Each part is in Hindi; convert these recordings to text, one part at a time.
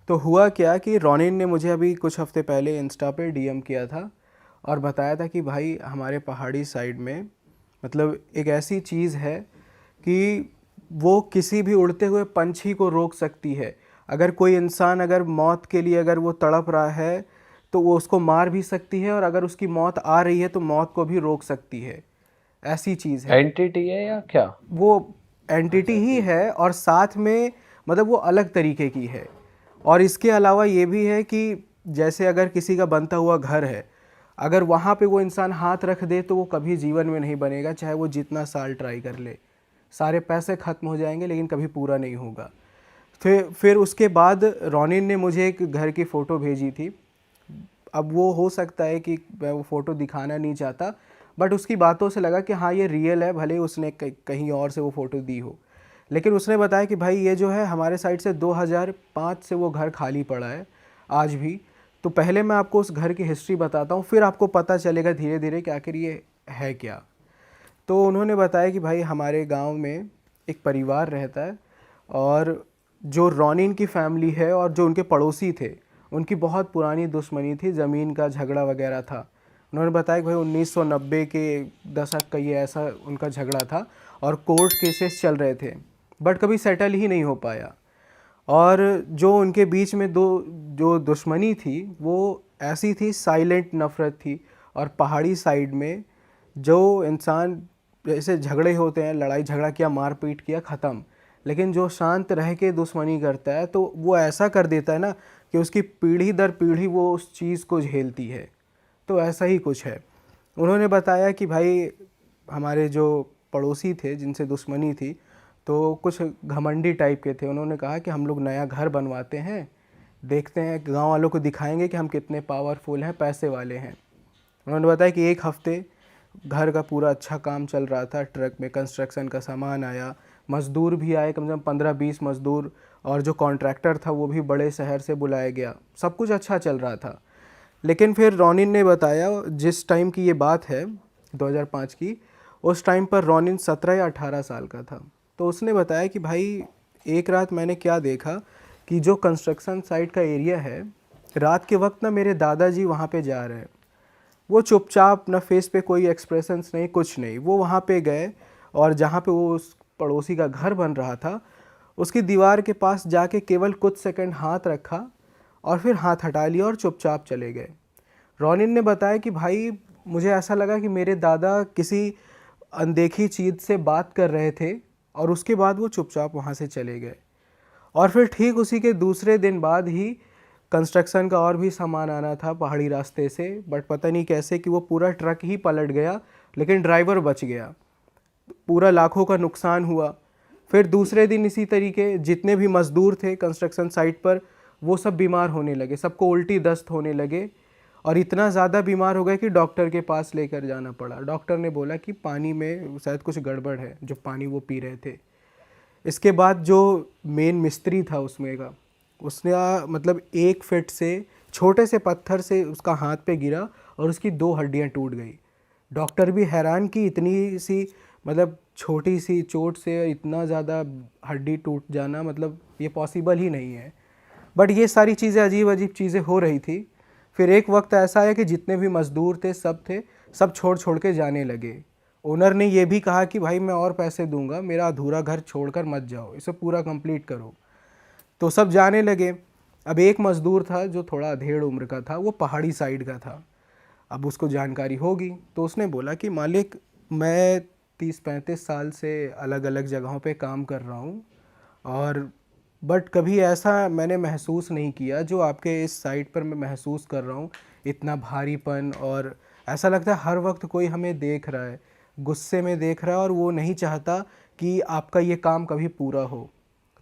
तो हुआ क्या कि रोनिन ने मुझे अभी कुछ हफ्ते पहले इंस्टा पे डीएम किया था और बताया था कि भाई हमारे पहाड़ी साइड में मतलब एक ऐसी चीज़ है कि वो किसी भी उड़ते हुए पंछी को रोक सकती है। अगर कोई इंसान अगर मौत के लिए अगर वो तड़प रहा है तो वो उसको मार भी सकती है, और अगर उसकी मौत आ रही है तो मौत को भी रोक सकती है। ऐसी चीज़ है एंटिटी है या क्या? वो, एंटिटी ही है, और साथ में मतलब वो अलग तरीके की है। और इसके अलावा ये भी है कि जैसे अगर किसी का बनता हुआ घर है, अगर वहाँ पे वो इंसान हाथ रख दे तो वो कभी जीवन में नहीं बनेगा, चाहे वो जितना साल ट्राई कर ले। सारे पैसे ख़त्म हो जाएंगे लेकिन कभी पूरा नहीं होगा। फिर उसके बाद रोनिन ने मुझे एक घर की फ़ोटो भेजी थी। अब वो हो सकता है कि मैं वो फ़ोटो दिखाना नहीं चाहता, बट उसकी बातों से लगा कि हाँ ये रियल है, भले उसने कहीं और से वो फ़ोटो दी हो। लेकिन उसने बताया कि भाई ये जो है हमारे साइड से 2005 से वो घर खाली पड़ा है आज भी। तो पहले मैं आपको उस घर की हिस्ट्री बताता हूँ, फिर आपको पता चलेगा धीरे धीरे कि आखिर ये है क्या। तो उन्होंने बताया कि भाई हमारे गांव में एक परिवार रहता है, और जो रोनिन की फैमिली है और जो उनके पड़ोसी थे उनकी बहुत पुरानी दुश्मनी थी, ज़मीन का झगड़ा वगैरह था। उन्होंने बताया कि भाई 1990 के दशक का ये ऐसा उनका झगड़ा था और कोर्ट केसेस चल रहे थे, बट कभी सेटल ही नहीं हो पाया। और जो उनके बीच में दो जो दुश्मनी थी वो ऐसी थी, साइलेंट नफ़रत थी। और पहाड़ी साइड में जो इंसान जैसे झगड़े होते हैं, लड़ाई झगड़ा किया, मारपीट किया, ख़त्म। लेकिन जो शांत रह के दुश्मनी करता है तो वो ऐसा कर देता है ना कि उसकी पीढ़ी दर पीढ़ी वो उस चीज़ को झेलती है। तो ऐसा ही कुछ है। उन्होंने बताया कि भाई हमारे जो पड़ोसी थे जिनसे दुश्मनी थी तो कुछ घमंडी टाइप के थे। उन्होंने कहा कि हम लोग नया घर बनवाते हैं, देखते हैं गांव वालों को दिखाएंगे कि हम कितने पावरफुल हैं, पैसे वाले हैं। उन्होंने बताया कि एक हफ्ते घर का पूरा अच्छा काम चल रहा था, ट्रक में कंस्ट्रक्शन का सामान आया, मज़दूर भी आए, कम से कम 15-20 मज़दूर, और जो कॉन्ट्रैक्टर था वो भी बड़े शहर से बुलाया गया, सब कुछ अच्छा चल रहा था। लेकिन फिर रोनिन ने बताया, जिस टाइम की ये बात है 2005 की, उस टाइम पर रोनिन 17 या 18 साल का था। तो उसने बताया कि भाई एक रात मैंने क्या देखा कि जो कंस्ट्रक्शन साइट का एरिया है, रात के वक्त ना मेरे दादाजी वहाँ पे जा रहे हैं। वो चुपचाप, ना फेस पे कोई एक्सप्रेशंस नहीं, कुछ नहीं। वो वहाँ पे गए और जहाँ पे वो उस पड़ोसी का घर बन रहा था उसकी दीवार के पास जाके केवल कुछ सेकंड हाथ रखा और फिर हाथ हटा लिया और चुपचाप चले गए। रोनिन ने बताया कि भाई मुझे ऐसा लगा कि मेरे दादा किसी अनदेखी चीज़ से बात कर रहे थे और उसके बाद वो चुपचाप वहाँ से चले गए। और फिर ठीक उसी के दूसरे दिन बाद ही कंस्ट्रक्शन का और भी सामान आना था पहाड़ी रास्ते से, बट पता नहीं कैसे कि वो पूरा ट्रक ही पलट गया, लेकिन ड्राइवर बच गया। पूरा लाखों का नुकसान हुआ। फिर दूसरे दिन इसी तरीके जितने भी मज़दूर थे कंस्ट्रक्शन साइट पर वो सब बीमार होने लगे, सबको उल्टी दस्त होने लगे, और इतना ज़्यादा बीमार हो गए कि डॉक्टर के पास लेकर जाना पड़ा। डॉक्टर ने बोला कि पानी में शायद कुछ गड़बड़ है, जो पानी वो पी रहे थे। इसके बाद जो मेन मिस्त्री था उसमें का, उसने मतलब 1 फीट से छोटे से पत्थर से उसका हाथ पे गिरा और उसकी 2 हड्डियां टूट गई। डॉक्टर भी हैरान कि इतनी सी मतलब छोटी सी चोट से इतना ज़्यादा हड्डी टूट जाना, मतलब ये पॉसिबल ही नहीं है। बट ये सारी चीज़ें, अजीब अजीब चीज़ें हो रही थी। फिर एक वक्त ऐसा है कि जितने भी मज़दूर थे सब छोड़ छोड़ के जाने लगे। ओनर ने ये भी कहा कि भाई मैं और पैसे दूंगा, मेरा अधूरा घर छोड़कर मत जाओ, इसे पूरा कंप्लीट करो। तो सब जाने लगे। अब एक मज़दूर था जो थोड़ा अधेड़ उम्र का था, वो पहाड़ी साइड का था। अब उसको जानकारी होगी तो उसने बोला कि मालिक, मैं 30-35 साल से अलग अलग जगहों पे काम कर रहा हूँ, और बट कभी ऐसा मैंने महसूस नहीं किया जो आपके इस साइट पर मैं महसूस कर रहा हूँ। इतना भारीपन, और ऐसा लगता है हर वक्त कोई हमें देख रहा है, गुस्से में देख रहा है, और वो नहीं चाहता कि आपका ये काम कभी पूरा हो।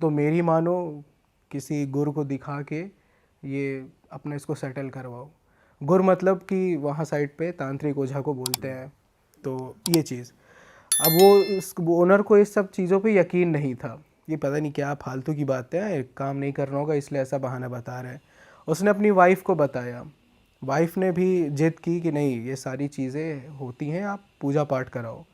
तो मेरी मानो किसी गुर को दिखा के ये अपना इसको सेटल करवाओ। गुर मतलब कि वहाँ साइड पे तांत्रिक ओझा को बोलते हैं। तो ये चीज़, अब वो उस ओनर को इस सब चीज़ों पे यकीन नहीं था। ये पता नहीं क्या फालतू की बातें हैं, काम नहीं करना होगा इसलिए ऐसा बहाना बता रहे हैं। उसने अपनी वाइफ को बताया। वाइफ ने भी जिद की कि नहीं, ये सारी चीज़ें होती हैं, आप पूजा पाठ कराओ।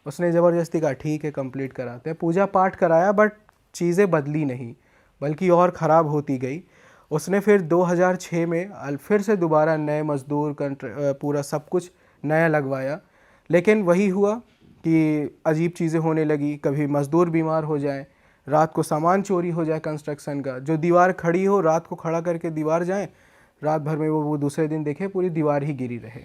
उसने ज़बरदस्ती कहा ठीक है कंप्लीट कराते हैं। पूजा पाठ कराया, बट चीज़ें बदली नहीं, बल्कि और ख़राब होती गई। उसने फिर 2006 में फिर से दोबारा नए मज़दूर पूरा सब कुछ नया लगवाया। लेकिन वही हुआ कि अजीब चीज़ें होने लगी, कभी मज़दूर बीमार हो जाए, रात को सामान चोरी हो जाए कंस्ट्रक्शन का, जो दीवार खड़ी हो रात को खड़ा करके दीवार जाए, रात भर में वो दूसरे दिन देखे पूरी दीवार ही गिरी रहे।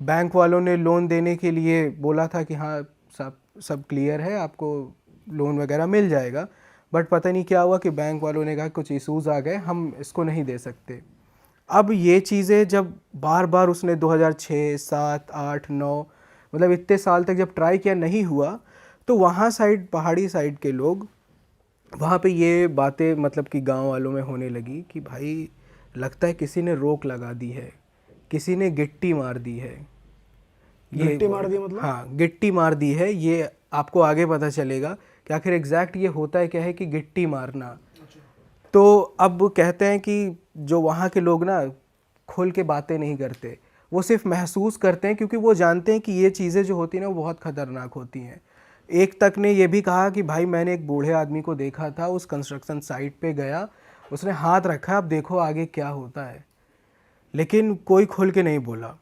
बैंक वालों ने लोन देने के लिए बोला था कि हाँ सब क्लियर है, आपको लोन वगैरह मिल जाएगा, बट पता नहीं क्या हुआ कि बैंक वालों ने कहा कुछ इशूज़ आ गए, हम इसको नहीं दे सकते। अब ये चीज़ें जब बार बार उसने 2006, 7, 8, 9 मतलब इतने साल तक जब ट्राई किया नहीं हुआ, तो वहाँ साइड पहाड़ी साइड के लोग वहाँ पे ये बातें मतलब कि गांव वालों में होने लगी कि भाई लगता है किसी ने रोक लगा दी है, किसी ने गिट्टी मार दी है। गिट्टी मार दी मतलब? हाँ, गिट्टी मार दी है। ये आपको आगे पता चलेगा कि आखिर एग्जैक्ट ये होता है क्या है कि गिट्टी मारना। तो अब कहते हैं कि जो वहाँ के लोग ना खुल के बातें नहीं करते, वो सिर्फ महसूस करते हैं, क्योंकि वो जानते हैं कि ये चीज़ें जो होती हैं ना वो बहुत ख़तरनाक होती हैं। एक तक ने ये भी कहा कि भाई मैंने एक बूढ़े आदमी को देखा था, उस कंस्ट्रक्शन साइट पे गया, उसने हाथ रखा, अब देखो आगे क्या होता है। लेकिन कोई खुल के नहीं बोला।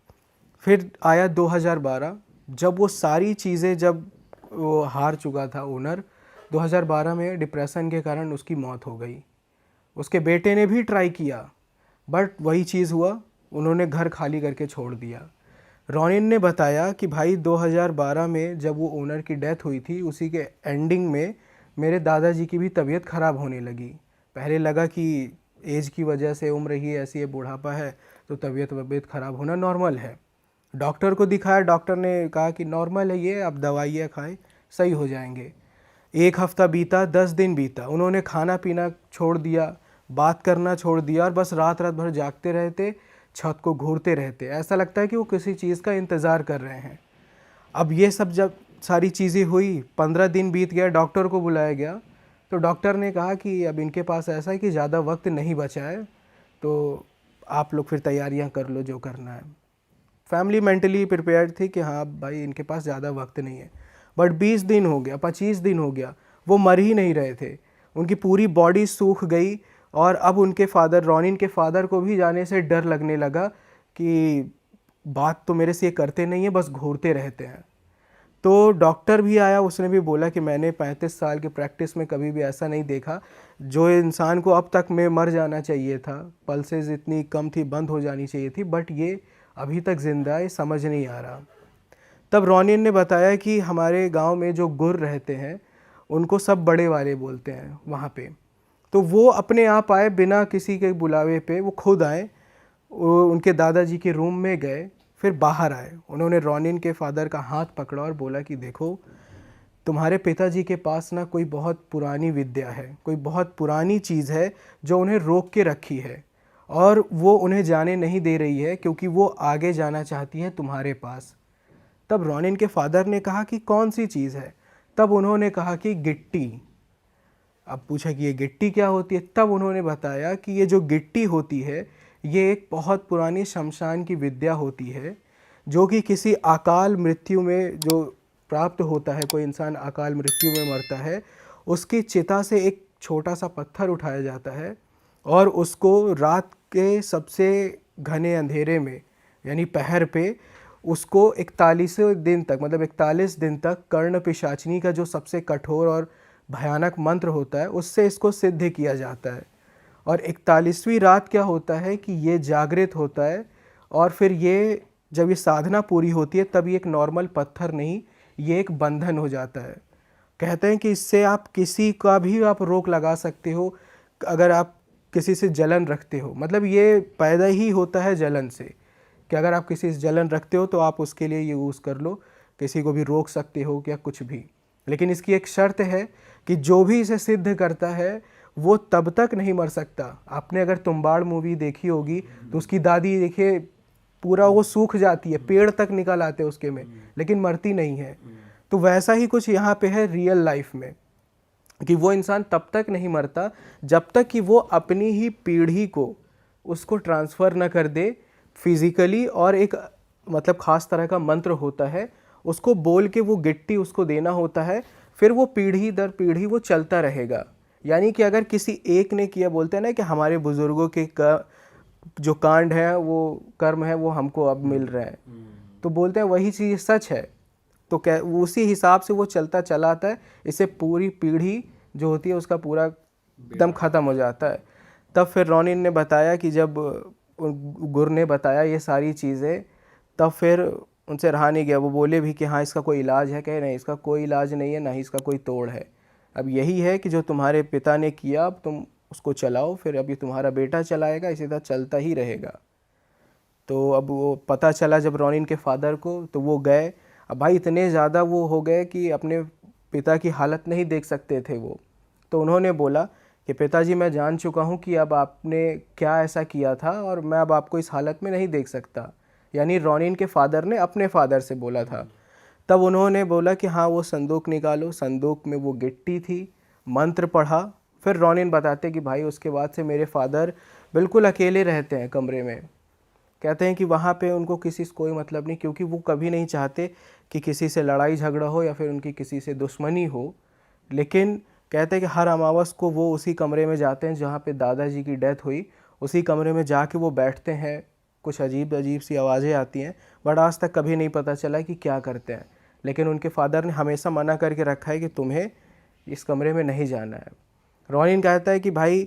फिर आया 2012, जब वो सारी चीज़ें जब वो हार चुका था ओनर, 2012 में डिप्रेशन के कारण उसकी मौत हो गई। उसके बेटे ने भी ट्राई किया, बट वही चीज़ हुआ, उन्होंने घर खाली करके छोड़ दिया। रोनिन ने बताया कि भाई 2012 में जब वो ओनर की डेथ हुई थी, उसी के एंडिंग में मेरे दादाजी की भी तबीयत ख़राब होने लगी। पहले लगा कि एज की वजह से, उम्र ही ऐसी है, बुढ़ापा है, तो तबीयत ख़राब होना नॉर्मल है। डॉक्टर को दिखाया, डॉक्टर ने कहा कि नॉर्मल है ये, आप दवाइयाँ खाएं सही हो जाएंगे। एक हफ़्ता बीता, 10 दिन बीता, उन्होंने खाना पीना छोड़ दिया, बात करना छोड़ दिया, और बस रात रात भर जागते रहते, छत को घूरते रहते। ऐसा लगता है कि वो किसी चीज़ का इंतज़ार कर रहे हैं। अब ये सब जब सारी चीज़ें हुई, 15 दिन बीत गया, डॉक्टर को बुलाया गया, तो डॉक्टर ने कहा कि अब इनके पास ऐसा है कि ज़्यादा वक्त नहीं बचा है, तो आप लोग फिर तैयारियां कर लो जो करना है। फैमिली मेंटली प्रिपेयर्ड थी कि हाँ भाई इनके पास ज़्यादा वक्त नहीं है। बट 20 दिन हो गया, 25 दिन हो गया, वो मर ही नहीं रहे थे, उनकी पूरी बॉडी सूख गई। और अब उनके फादर, रोनिन के फादर को भी जाने से डर लगने लगा कि बात तो मेरे से ये करते नहीं है, बस घूरते रहते हैं। तो डॉक्टर भी आया, उसने भी बोला कि मैंने 35 साल की प्रैक्टिस में कभी भी ऐसा नहीं देखा, जो इंसान को अब तक में मर जाना चाहिए था, पल्सेस इतनी कम थी, बंद हो जानी चाहिए थी, बट ये अभी तक ज़िंदा है, समझ नहीं आ रहा। तब रोनिन ने बताया कि हमारे गांव में जो गुर रहते हैं उनको सब बड़े वाले बोलते हैं वहाँ पे, तो वो अपने आप आए, बिना किसी के बुलावे पे वो खुद आए, उनके दादाजी के रूम में गए, फिर बाहर आए, उन्होंने रोनिन के फादर का हाथ पकड़ा और बोला कि देखो तुम्हारे पिताजी के पास ना कोई बहुत पुरानी विद्या है, कोई बहुत पुरानी चीज़ है जो उन्हें रोक के रखी है, और वो उन्हें जाने नहीं दे रही है, क्योंकि वो आगे जाना चाहती है तुम्हारे पास। तब रोनिन के फादर ने कहा कि कौन सी चीज़ है? तब उन्होंने कहा कि गिट्टी। अब पूछा कि ये गिट्टी क्या होती है? तब उन्होंने बताया कि ये जो गिट्टी होती है ये एक बहुत पुरानी शमशान की विद्या होती है, जो कि किसी अकाल मृत्यु में जो प्राप्त होता है, कोई इंसान अकाल मृत्यु में मरता है, उसकी चिता से एक छोटा सा पत्थर उठाया जाता है, और उसको रात के सबसे घने अंधेरे में, यानी पहर पे, उसको 41 दिन तक, मतलब 41 दिन तक कर्ण पिशाचिनी का जो सबसे कठोर और भयानक मंत्र होता है, उससे इसको सिद्ध किया जाता है। और 41वीं रात क्या होता है कि ये जागृत होता है, और फिर ये जब ये साधना पूरी होती है तब ये एक नॉर्मल पत्थर नहीं, ये एक बंधन हो जाता है। कहते हैं कि इससे आप किसी का भी आप रोक लगा सकते हो। अगर आप किसी से जलन रखते हो, मतलब ये पैदा ही होता है जलन से, कि अगर आप किसी से जलन रखते हो तो आप उसके लिए यूज़ कर लो, किसी को भी रोक सकते हो या कुछ भी। लेकिन इसकी एक शर्त है कि जो भी इसे सिद्ध करता है वो तब तक नहीं मर सकता। आपने अगर तुम्बाड़ मूवी देखी होगी तो उसकी दादी देखिए पूरा वो सूख जाती है, पेड़ तक निकल आते हैं उसके में, लेकिन मरती नहीं है। तो वैसा ही कुछ यहाँ पे है रियल लाइफ में, कि वो इंसान तब तक नहीं मरता जब तक कि वो अपनी ही पीढ़ी को उसको ट्रांसफ़र न कर दे फिज़िकली, और एक मतलब ख़ास तरह का मंत्र होता है, उसको बोल के वो गिट्टी उसको देना होता है, फिर वो पीढ़ी दर पीढ़ी वो चलता रहेगा। यानी कि अगर किसी एक ने किया, बोलते हैं ना कि हमारे बुजुर्गों के जो कांड है, वो कर्म है, वो हमको अब मिल रहे हैं, तो बोलते हैं वही चीज़ सच है। तो क्या वो उसी हिसाब से वो चलता चला आता है, इससे पूरी पीढ़ी जो होती है उसका पूरा एकदम ख़त्म हो जाता है। तब फिर रोनिन ने बताया कि जब गुर ने बताया ये सारी चीज़ें, तब फिर उनसे रहा नहीं गया। वो बोले भी कि हाँ इसका कोई इलाज है, कहे नहीं इसका कोई इलाज नहीं है, ना ही इसका कोई तोड़ है। अब यही है कि जो तुम्हारे पिता ने किया अब तुम उसको चलाओ, फिर अभी तुम्हारा बेटा चलाएगा, इसी तरह चलता ही रहेगा। तो अब वो पता चला जब रोनिन के फादर को, तो वो गए। अब भाई इतने ज़्यादा वो हो गए कि अपने पिता की हालत नहीं देख सकते थे वो। तो उन्होंने बोला कि पिताजी मैं जान चुका हूँ कि अब आपने क्या ऐसा किया था और मैं अब आपको इस हालत में नहीं देख सकता। यानी रोनिन के फादर ने अपने फादर से बोला था। तब उन्होंने बोला कि हाँ वो संदूक निकालो। संदूक में वो गिट्टी थी, मंत्र पढ़ा। फिर रोनिन बताते कि भाई उसके बाद से मेरे फादर बिल्कुल अकेले रहते हैं कमरे में। कहते हैं कि वहाँ पे उनको किसी से कोई मतलब नहीं, क्योंकि वो कभी नहीं चाहते कि किसी से लड़ाई झगड़ा हो या फिर उनकी किसी से दुश्मनी हो। लेकिन कहते हैं कि हर अमावस को वो उसी कमरे में जाते हैं जहाँ पे दादाजी की डेथ हुई, उसी कमरे में जाके वो बैठते हैं। कुछ अजीब अजीब सी आवाज़ें आती हैं, बट आज तक कभी नहीं पता चला कि क्या करते हैं। लेकिन उनके फादर ने हमेशा मना करके रखा है कि तुम्हें इस कमरे में नहीं जाना है। रोनिन कहता है कि भाई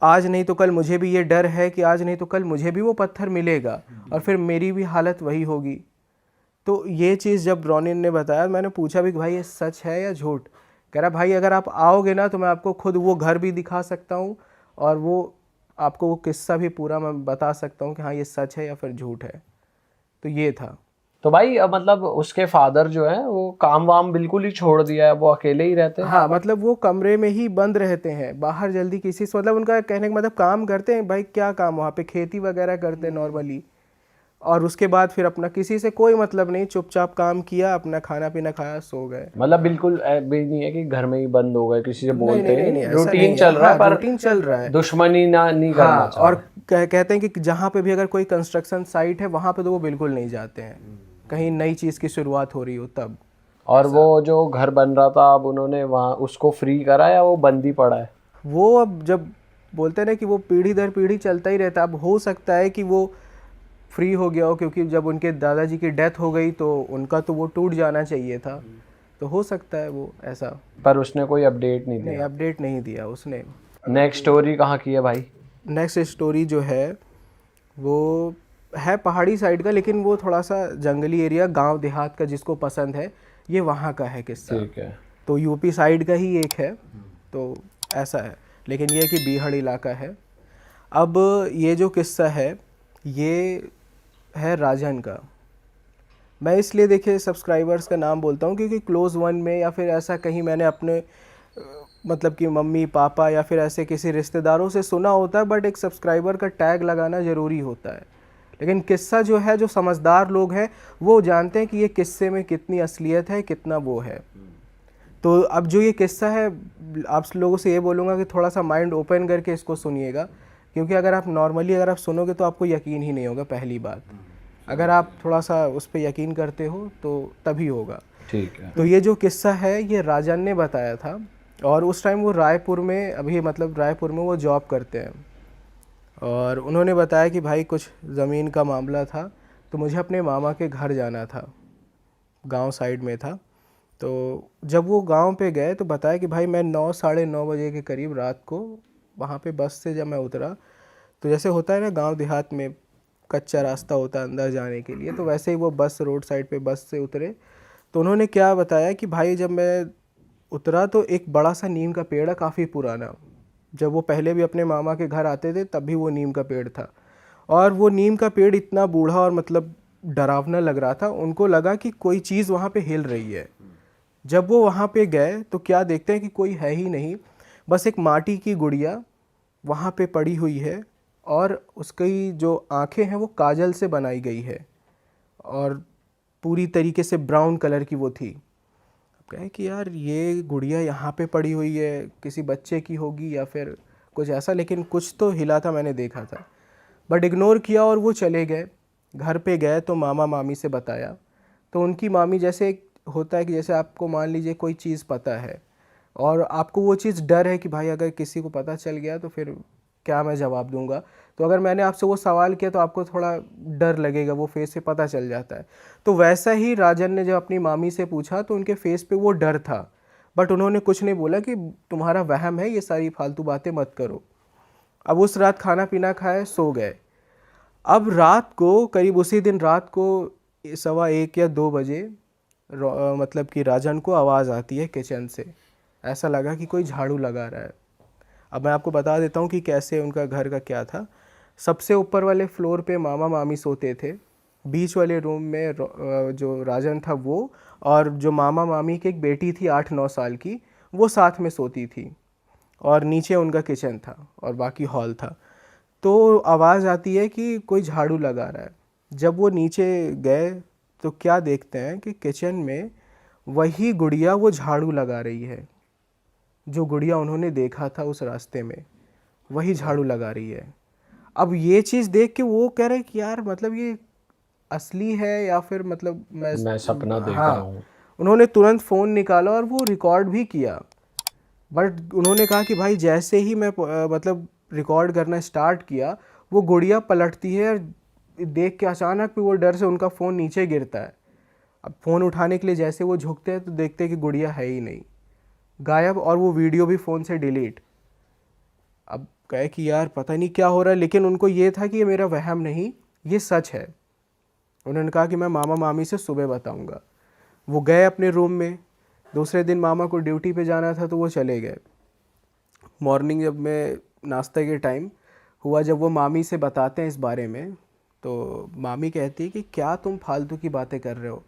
आज नहीं तो कल मुझे भी ये डर है कि आज नहीं तो कल मुझे भी वो पत्थर मिलेगा और फिर मेरी भी हालत वही होगी। तो ये चीज़ जब रोनिन ने बताया, मैंने पूछा भी कि भाई ये सच है या झूठ। कह रहा भाई अगर आप आओगे ना तो मैं आपको खुद वो घर भी दिखा सकता हूँ और वो आपको वो किस्सा भी पूरा मैं बता सकता हूँ कि हाँ ये सच है या फिर झूठ है। तो ये था। तो भाई अब मतलब उसके फादर जो है वो काम वाम बिल्कुल ही छोड़ दिया है, वो अकेले ही रहते हैं? हाँ मतलब वो कमरे में ही बंद रहते हैं, बाहर जल्दी किसी से, मतलब उनका कहने का मतलब काम करते हैं भाई, क्या काम वहाँ पे खेती वगैरह करते हैं नॉर्मली। और उसके बाद फिर अपना किसी से कोई मतलब नहीं, चुपचाप काम किया, अपना खाना पीना खाया, सो गए। मतलब बिल्कुल भी नहीं है कि घर में ही बंद हो गए, किसी से बोलते नहीं, नहीं, ऐसा रूटीन नहीं है। चल रहा है, हाँ, पर रूटीन चल रहा है। दुश्मनी ना नहीं करना हाँ, चाह और रहे। कहते हैं कि जहाँ पे भी अगर कोई कंस्ट्रक्शन साइट है वहाँ पे तो वो बिल्कुल नहीं जाते हैं, कहीं नई चीज़ की शुरुआत हो रही हो तब। और वो जो घर बन रहा था अब उन्होंने वहाँ उसको फ्री करा या वो बंद ही पड़ा है? वो अब जब बोलते हैं ना कि वो पीढ़ी दर पीढ़ी चलता ही रहता है, अब हो सकता है कि वो फ्री हो गया हो, क्योंकि जब उनके दादाजी की डेथ हो गई तो उनका तो वो टूट जाना चाहिए था, तो हो सकता है वो ऐसा। पर उसने कोई अपडेट नहीं नहीं, दिया? अपडेट नहीं दिया उसने। नेक्स्ट स्टोरी कहाँ की है भाई? नेक्स्ट स्टोरी जो है वो है पहाड़ी साइड का, लेकिन वो थोड़ा सा जंगली एरिया, गांव देहात का जिसको पसंद है ये वहाँ का है किस्सा। ठीक है। तो यूपी साइड का ही एक है, तो ऐसा है, लेकिन ये कि बीहड़ इलाका है। अब ये जो किस्सा है ये है राजन का। मैं इसलिए देखिए सब्सक्राइबर्स का नाम बोलता हूँ क्योंकि क्लोज़ वन में या फिर ऐसा कहीं मैंने अपने मतलब कि मम्मी पापा या फिर ऐसे किसी रिश्तेदारों से सुना होता है, बट एक सब्सक्राइबर का टैग लगाना ज़रूरी होता है। लेकिन किस्सा जो है, जो समझदार लोग हैं वो जानते हैं कि ये किस्से में कितनी असलियत है, कितना वो है। तो अब जो ये किस्सा है, आप लोगों से ये बोलूँगा कि थोड़ा सा माइंड ओपन करके इसको सुनिएगा, क्योंकि अगर आप नॉर्मली अगर आप सुनोगे तो आपको यकीन ही नहीं होगा। पहली बात, अगर आप थोड़ा सा उस पर यकीन करते हो तो तभी होगा। ठीक है। तो ये जो किस्सा है ये राजन ने बताया था, और उस टाइम वो रायपुर में, अभी मतलब रायपुर में वो जॉब करते हैं। और उन्होंने बताया कि भाई कुछ ज़मीन का मामला था, तो मुझे अपने मामा के घर जाना था, गांव साइड में था। तो जब वो गांव पे गए तो बताया कि भाई मैं 9 साढ़े 9 बजे के करीब रात को वहाँ पे बस से जब मैं उतरा, तो जैसे होता है ना गांव देहात में कच्चा रास्ता होता है अंदर जाने के लिए, तो वैसे ही वो बस रोड साइड पे बस से उतरे। तो उन्होंने क्या बताया कि भाई जब मैं उतरा तो एक बड़ा सा नीम का पेड़ है, काफ़ी पुराना। जब वो पहले भी अपने मामा के घर आते थे तब भी वो नीम का पेड़ था, और वो नीम का पेड़ इतना बूढ़ा और मतलब डरावना लग रहा था। उनको लगा कि कोई चीज़ वहाँ पे हिल रही है। जब वो वहाँ पे गए तो क्या देखते हैं कि कोई है ही नहीं, बस एक माटी की गुड़िया वहाँ पे पड़ी हुई है, और उसकी जो आँखें हैं वो काजल से बनाई गई है, और पूरी तरीके से ब्राउन कलर की वो थी। अब कहे कि यार ये गुड़िया यहाँ पे पड़ी हुई है, किसी बच्चे की होगी या फिर कुछ ऐसा, लेकिन कुछ तो हिला था, मैंने देखा था। बट इग्नोर किया और वो चले गए। घर पे गए तो मामा मामी से बताया, तो उनकी मामी, जैसे होता है कि जैसे आपको मान लीजिए कोई चीज़ पता है, और आपको वो चीज़ डर है कि भाई अगर किसी को पता चल गया तो फिर क्या मैं जवाब दूंगा। तो अगर मैंने आपसे वो सवाल किया तो आपको थोड़ा डर लगेगा, वो फेस से पता चल जाता है। तो वैसा ही राजन ने जब अपनी मामी से पूछा तो उनके फेस पे वो डर था, बट उन्होंने कुछ नहीं बोला कि तुम्हारा वहम है, ये सारी फालतू बातें मत करो। अब उस रात खाना पीना खाए, सो गए। अब रात को करीब उसी दिन रात को 1:15 या 2 बजे मतलब कि राजन को आवाज़ आती है किचन से। ऐसा लगा कि कोई झाड़ू लगा रहा है। अब मैं आपको बता देता हूँ कि कैसे उनका घर का क्या था। सबसे ऊपर वाले फ्लोर पे मामा मामी सोते थे। बीच वाले रूम में जो राजन था वो, और जो मामा मामी की एक बेटी थी 8-9 साल की, वो साथ में सोती थी। और नीचे उनका किचन था और बाकी हॉल था। तो आवाज़ आती है कि कोई झाड़ू लगा रहा है। जब वो नीचे गए तो क्या देखते हैं कि किचन में वही गुड़िया वो झाड़ू लगा रही है। जो गुड़िया उन्होंने देखा था उस रास्ते में, वही झाड़ू लगा रही है। अब ये चीज़ देख के वो कह रहे कि यार मतलब ये असली है या फिर मतलब मैं सपना देख रहा हाँ। हूँ। उन्होंने तुरंत फ़ोन निकाला और वो रिकॉर्ड भी किया। बट उन्होंने कहा कि भाई जैसे ही मैं मतलब रिकॉर्ड करना स्टार्ट किया, वो गुड़िया पलटती है और देख के अचानक भी वो डर से उनका फ़ोन नीचे गिरता है। अब फ़ोन उठाने के लिए जैसे वो झुकते हैं तो देखते हैं कि गुड़िया है ही नहीं, गायब, और वो वीडियो भी फ़ोन से डिलीट। अब कहे कि यार पता नहीं क्या हो रहा है, लेकिन उनको ये था कि ये मेरा वहम नहीं, ये सच है। उन्होंने कहा कि मैं मामा मामी से सुबह बताऊंगा। वो गए अपने रूम में। दूसरे दिन मामा को ड्यूटी पे जाना था तो वो चले गए। मॉर्निंग जब मैं नाश्ते के टाइम हुआ, जब वो मामी से बताते हैं इस बारे में, तो मामी कहती है कि क्या तुम फालतू की बातें कर रहे हो,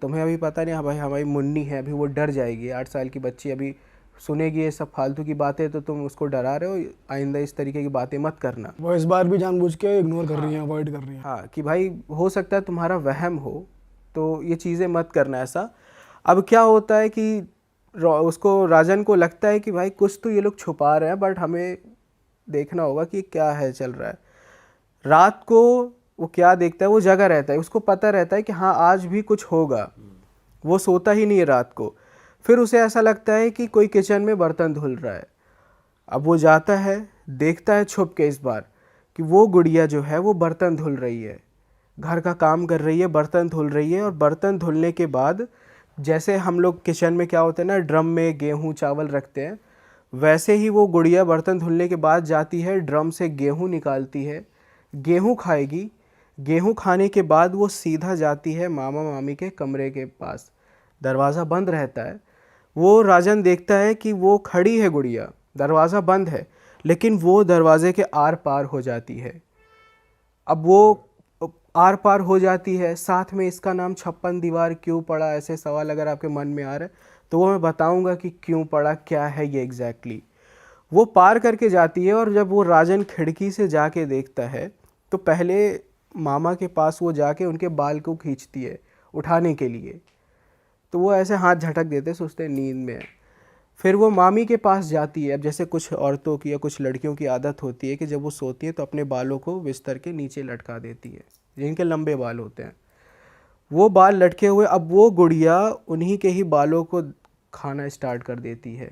तुम्हें अभी पता नहीं। हाँ भाई, हमारी मुन्नी है, अभी वो डर जाएगी, 8 साल की बच्ची अभी सुनेगी ये सब फालतू की बातें, तो तुम उसको डरा रहे हो। आइंदा इस तरीके की बातें मत करना। वो इस बार भी जानबूझ के इग्नोर कर रही हैं, अवॉइड कर रही हैं। हाँ कि भाई हो सकता है तुम्हारा वहम हो, तो ये चीज़ें मत करना ऐसा। अब क्या होता है कि उसको राजन को लगता है कि भाई कुछ तो ये लोग छुपा रहे हैं, बट हमें देखना होगा कि क्या है चल रहा है। रात को वो क्या देखता है, वो जगा रहता है, उसको पता रहता है कि हाँ आज भी कुछ होगा। वो सोता ही नहीं है रात को। फिर उसे ऐसा लगता है कि कोई किचन में बर्तन धुल रहा है। अब वो जाता है, देखता है छुप के इस बार कि वो गुड़िया जो है वो बर्तन धुल रही है, घर का काम कर रही है, बर्तन धुल रही है। और बर्तन धुलने के बाद जैसे हम लोग किचन में क्या होता है ना, ड्रम में गेहूँ चावल रखते हैं, वैसे ही वो गुड़िया बर्तन धुलने के बाद जाती है, ड्रम से गेहूँ निकालती है, गेहूँ खाएगी। गेहूँ खाने के बाद वो सीधा जाती है मामा मामी के कमरे के पास। दरवाज़ा बंद रहता है। वो राजन देखता है कि वो खड़ी है गुड़िया, दरवाज़ा बंद है, लेकिन वो दरवाजे के आर पार हो जाती है। अब वो आर पार हो जाती है, साथ में इसका नाम 56 दीवार क्यों पड़ा, ऐसे सवाल अगर आपके मन में आ रहे हैं तो वो मैं बताऊंगा कि क्यों पड़ा, क्या है ये एग्जैक्टली। वो पार करके जाती है और जब वो राजन खिड़की से जाके देखता है तो पहले मामा के पास वो जाके उनके बाल को खींचती है उठाने के लिए, तो वो ऐसे हाथ झटक देते, सोचते हैं नींद में है। फिर वो मामी के पास जाती है। अब जैसे कुछ औरतों की या कुछ लड़कियों की आदत होती है कि जब वो सोती है तो अपने बालों को बिस्तर के नीचे लटका देती है, जिनके लंबे बाल होते हैं वो बाल लटके हुए। अब वो गुड़िया उन्हीं के ही बालों को खाना स्टार्ट कर देती है।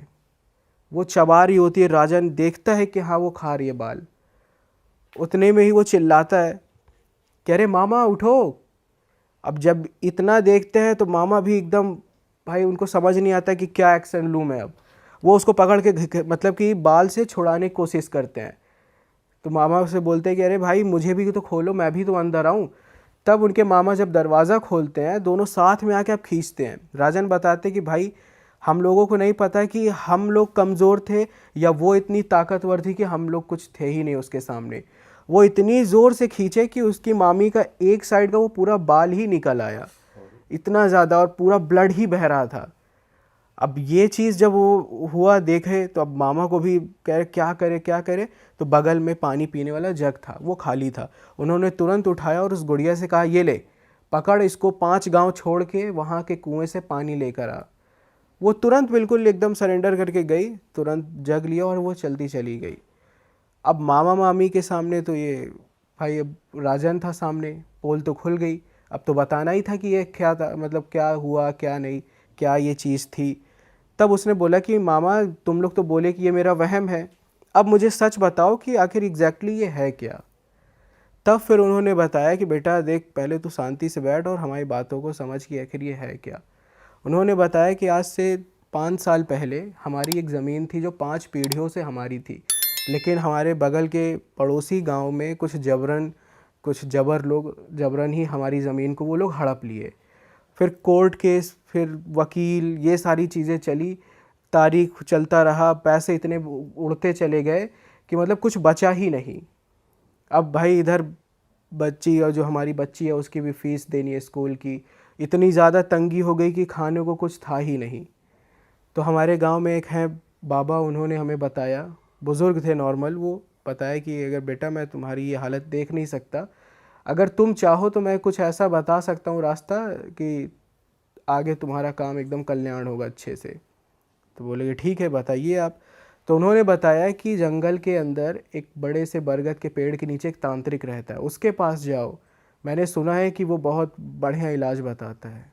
वो चबा रही होती है, राजन देखता है कि हाँ वो खा रही है बाल। उतने में ही वो चिल्लाता है, कह रहे मामा उठो। अब जब इतना देखते हैं तो मामा भी एकदम, भाई उनको समझ नहीं आता कि क्या एक्शन लूँ मैं। अब वो उसको पकड़ के मतलब कि बाल से छुड़ाने की कोशिश करते हैं। तो मामा उसे बोलते हैं कि अरे भाई मुझे भी तो खोलो, मैं भी तो अंदर आऊँ। तब उनके मामा जब दरवाज़ा खोलते हैं, दोनों साथ में आके अब खींचते हैं। राजन बताते कि भाई हम लोगों को नहीं पता कि हम लोग कमज़ोर थे या वो इतनी ताकतवर थी कि हम लोग कुछ थे ही नहीं उसके सामने। वो इतनी ज़ोर से खींचे कि उसकी मामी का एक साइड का वो पूरा बाल ही निकल आया, इतना ज़्यादा, और पूरा ब्लड ही बह रहा था। अब ये चीज़ जब वो हुआ देखे तो अब मामा को भी कह क्या करे क्या करे। तो बगल में पानी पीने वाला जग था, वो खाली था। उन्होंने तुरंत उठाया और उस गुड़िया से कहा ये ले पकड़ इसको, 5 गांव छोड़ के वहाँ के कुएं से पानी लेकर आ। वो तुरंत बिल्कुल एकदम सरेंडर करके गई, तुरंत जग लिया और वो चलती चली गई। अब मामा मामी के सामने तो ये भाई, अब राजन था सामने, पोल तो खुल गई। अब तो बताना ही था कि ये क्या था, मतलब क्या हुआ क्या नहीं, क्या ये चीज़ थी। तब उसने बोला कि मामा तुम लोग तो बोले कि ये मेरा वहम है, अब मुझे सच बताओ कि आखिर एग्जैक्टली ये है क्या। तब फिर उन्होंने बताया कि बेटा देख, पहले तू शांति से बैठ और हमारी बातों को समझ कि आखिर ये है क्या। उन्होंने बताया कि आज से 5 साल पहले हमारी एक ज़मीन थी जो 5 पीढ़ियों से हमारी थी, लेकिन हमारे बगल के पड़ोसी गांव में कुछ जबरन ही हमारी ज़मीन को वो लोग हड़प लिए। फिर कोर्ट केस, फिर वकील, ये सारी चीज़ें चली, तारीख चलता रहा, पैसे इतने उड़ते चले गए कि मतलब कुछ बचा ही नहीं। अब भाई इधर बच्ची, और जो हमारी बच्ची है उसकी भी फ़ीस देनी है स्कूल की, इतनी ज़्यादा तंगी हो गई कि खाने को कुछ था ही नहीं। तो हमारे गांव में एक हैं बाबा, उन्होंने हमें बताया, बुज़ुर्ग थे नॉर्मल, वो बताया कि अगर बेटा मैं तुम्हारी ये हालत देख नहीं सकता, अगर तुम चाहो तो मैं कुछ ऐसा बता सकता हूँ रास्ता कि आगे तुम्हारा काम एकदम कल्याण होगा अच्छे से। तो बोले कि ठीक है बताइए आप। तो उन्होंने बताया कि जंगल के अंदर एक बड़े से बरगद के पेड़ के नीचे एक तांत्रिक रहता है, उसके पास जाओ, मैंने सुना है कि वो बहुत बढ़िया इलाज बताता है।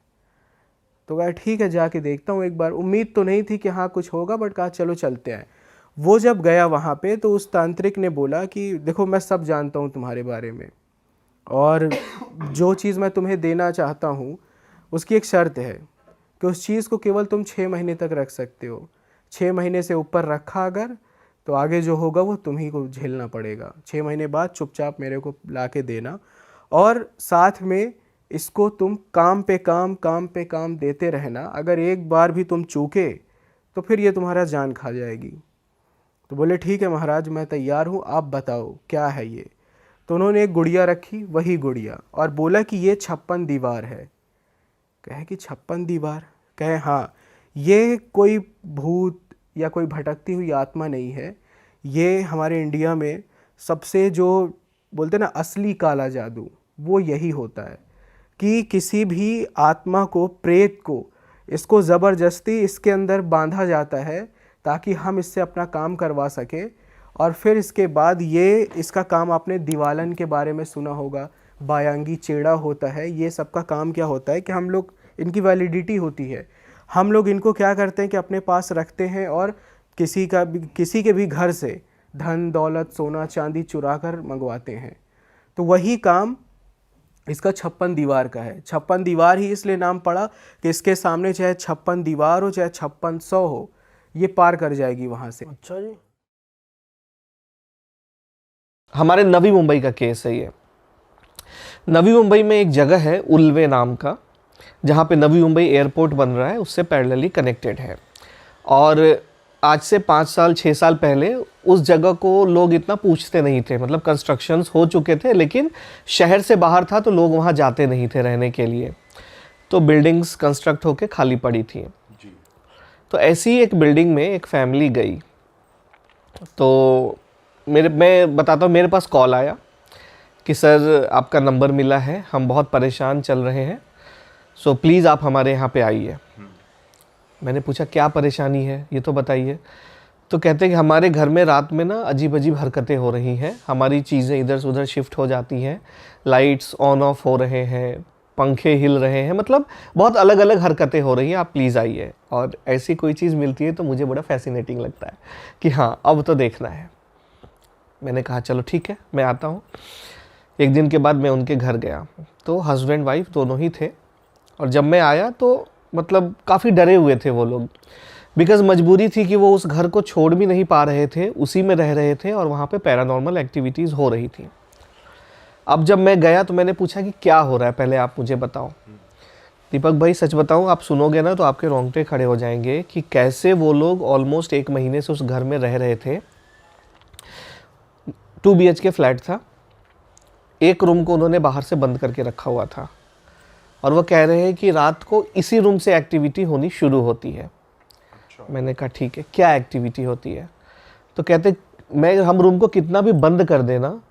तो कहा ठीक है जाके देखता हूँ एक बार। उम्मीद तो नहीं थी कि हाँ कुछ होगा, बट कहा चलो चलते हैं। वो जब गया वहाँ पे तो उस तांत्रिक ने बोला कि देखो मैं सब जानता हूँ तुम्हारे बारे में, और जो चीज़ मैं तुम्हें देना चाहता हूँ उसकी एक शर्त है कि उस चीज़ को केवल तुम 6 महीने तक रख सकते हो। 6 महीने से ऊपर रखा अगर, तो आगे जो होगा वो तुम्ही को झेलना पड़ेगा। 6 महीने बाद चुपचाप मेरे को ला के देना, और साथ में इसको तुम काम पे काम देते रहना। अगर एक बार भी तुम चूके तो फिर ये तुम्हारा जान खा जाएगी। तो बोले ठीक है महाराज मैं तैयार हूँ, आप बताओ क्या है ये। तो उन्होंने एक गुड़िया रखी, वही गुड़िया, और बोला कि ये 56 दीवार है। कहे कि 56 दीवार? कहे हाँ, ये कोई भूत या कोई भटकती हुई आत्मा नहीं है, ये हमारे इंडिया में सबसे जो बोलते ना असली काला जादू, वो यही होता है कि किसी भी आत्मा को, प्रेत को, इसको ज़बरदस्ती इसके अंदर बांधा जाता है ताकि हम इससे अपना काम करवा सके। और फिर इसके बाद ये इसका काम, आपने दिवालन के बारे में सुना होगा, बायांगी चेड़ा होता है, ये सब का काम क्या होता है कि हम लोग, इनकी वैलिडिटी होती है, हम लोग इनको क्या करते हैं कि अपने पास रखते हैं और किसी के भी घर से धन दौलत सोना चांदी चुरा कर मंगवाते हैं। तो वही काम इसका 56 दीवार का है। 56 दीवार ही इसलिए नाम पड़ा कि इसके सामने चाहे 56 दीवार हो चाहे 5600 हो, ये पार कर जाएगी वहाँ से। अच्छा जी। हमारे नवी मुंबई का केस है ये। नवी मुंबई में एक जगह है उल्वे नाम का, जहाँ पे नवी मुंबई एयरपोर्ट बन रहा है, उससे पैरेलली कनेक्टेड है। और आज से 5 साल 6 साल पहले उस जगह को लोग इतना पूछते नहीं थे, मतलब कंस्ट्रक्शंस हो चुके थे लेकिन शहर से बाहर था तो लोग वहाँ जाते नहीं थे रहने के लिए, तो बिल्डिंग्स कंस्ट्रक्ट होके खाली पड़ी थी। तो ऐसी एक बिल्डिंग में एक फैमिली गई, तो मैं बताता हूँ, मेरे पास कॉल आया कि सर आपका नंबर मिला है, हम बहुत परेशान चल रहे हैं, सो प्लीज़ आप हमारे यहाँ पे आइए। मैंने पूछा क्या परेशानी है ये तो बताइए। तो कहते हैं कि हमारे घर में रात में ना अजीब अजीब हरकतें हो रही हैं, हमारी चीज़ें इधर से उधर शिफ्ट हो जाती हैं, लाइट्स ऑन ऑफ हो रहे हैं, पंखे हिल रहे हैं, मतलब बहुत अलग अलग हरकतें हो रही हैं, आप प्लीज़ आइए। और ऐसी कोई चीज़ मिलती है तो मुझे बड़ा फैसिनेटिंग लगता है कि हाँ अब तो देखना है। मैंने कहा चलो ठीक है मैं आता हूँ। एक दिन के बाद मैं उनके घर गया, तो हस्बैंड वाइफ दोनों ही थे, और जब मैं आया तो मतलब काफ़ी डरे हुए थे वो लोग, बिकॉज़ मजबूरी थी कि वो उस घर को छोड़ भी नहीं पा रहे थे, उसी में रह रहे थे और वहाँ पे पैरानॉर्मल एक्टिविटीज़ हो रही थी। अब जब मैं गया तो मैंने पूछा कि क्या हो रहा है, पहले आप मुझे बताओ। दीपक भाई सच बताऊँ, आप सुनोगे ना तो आपके रोंगटे खड़े हो जाएंगे कि कैसे वो लोग ऑलमोस्ट 1 महीने से उस घर में रह रहे थे। 2 BHK फ्लैट था, एक रूम को उन्होंने बाहर से बंद करके रखा हुआ था, और वो कह रहे हैं कि रात को इसी रूम से एक्टिविटी होनी शुरू होती है। मैंने कहा ठीक है क्या एक्टिविटी होती है? तो कहते हम रूम को कितना भी बंद कर देना,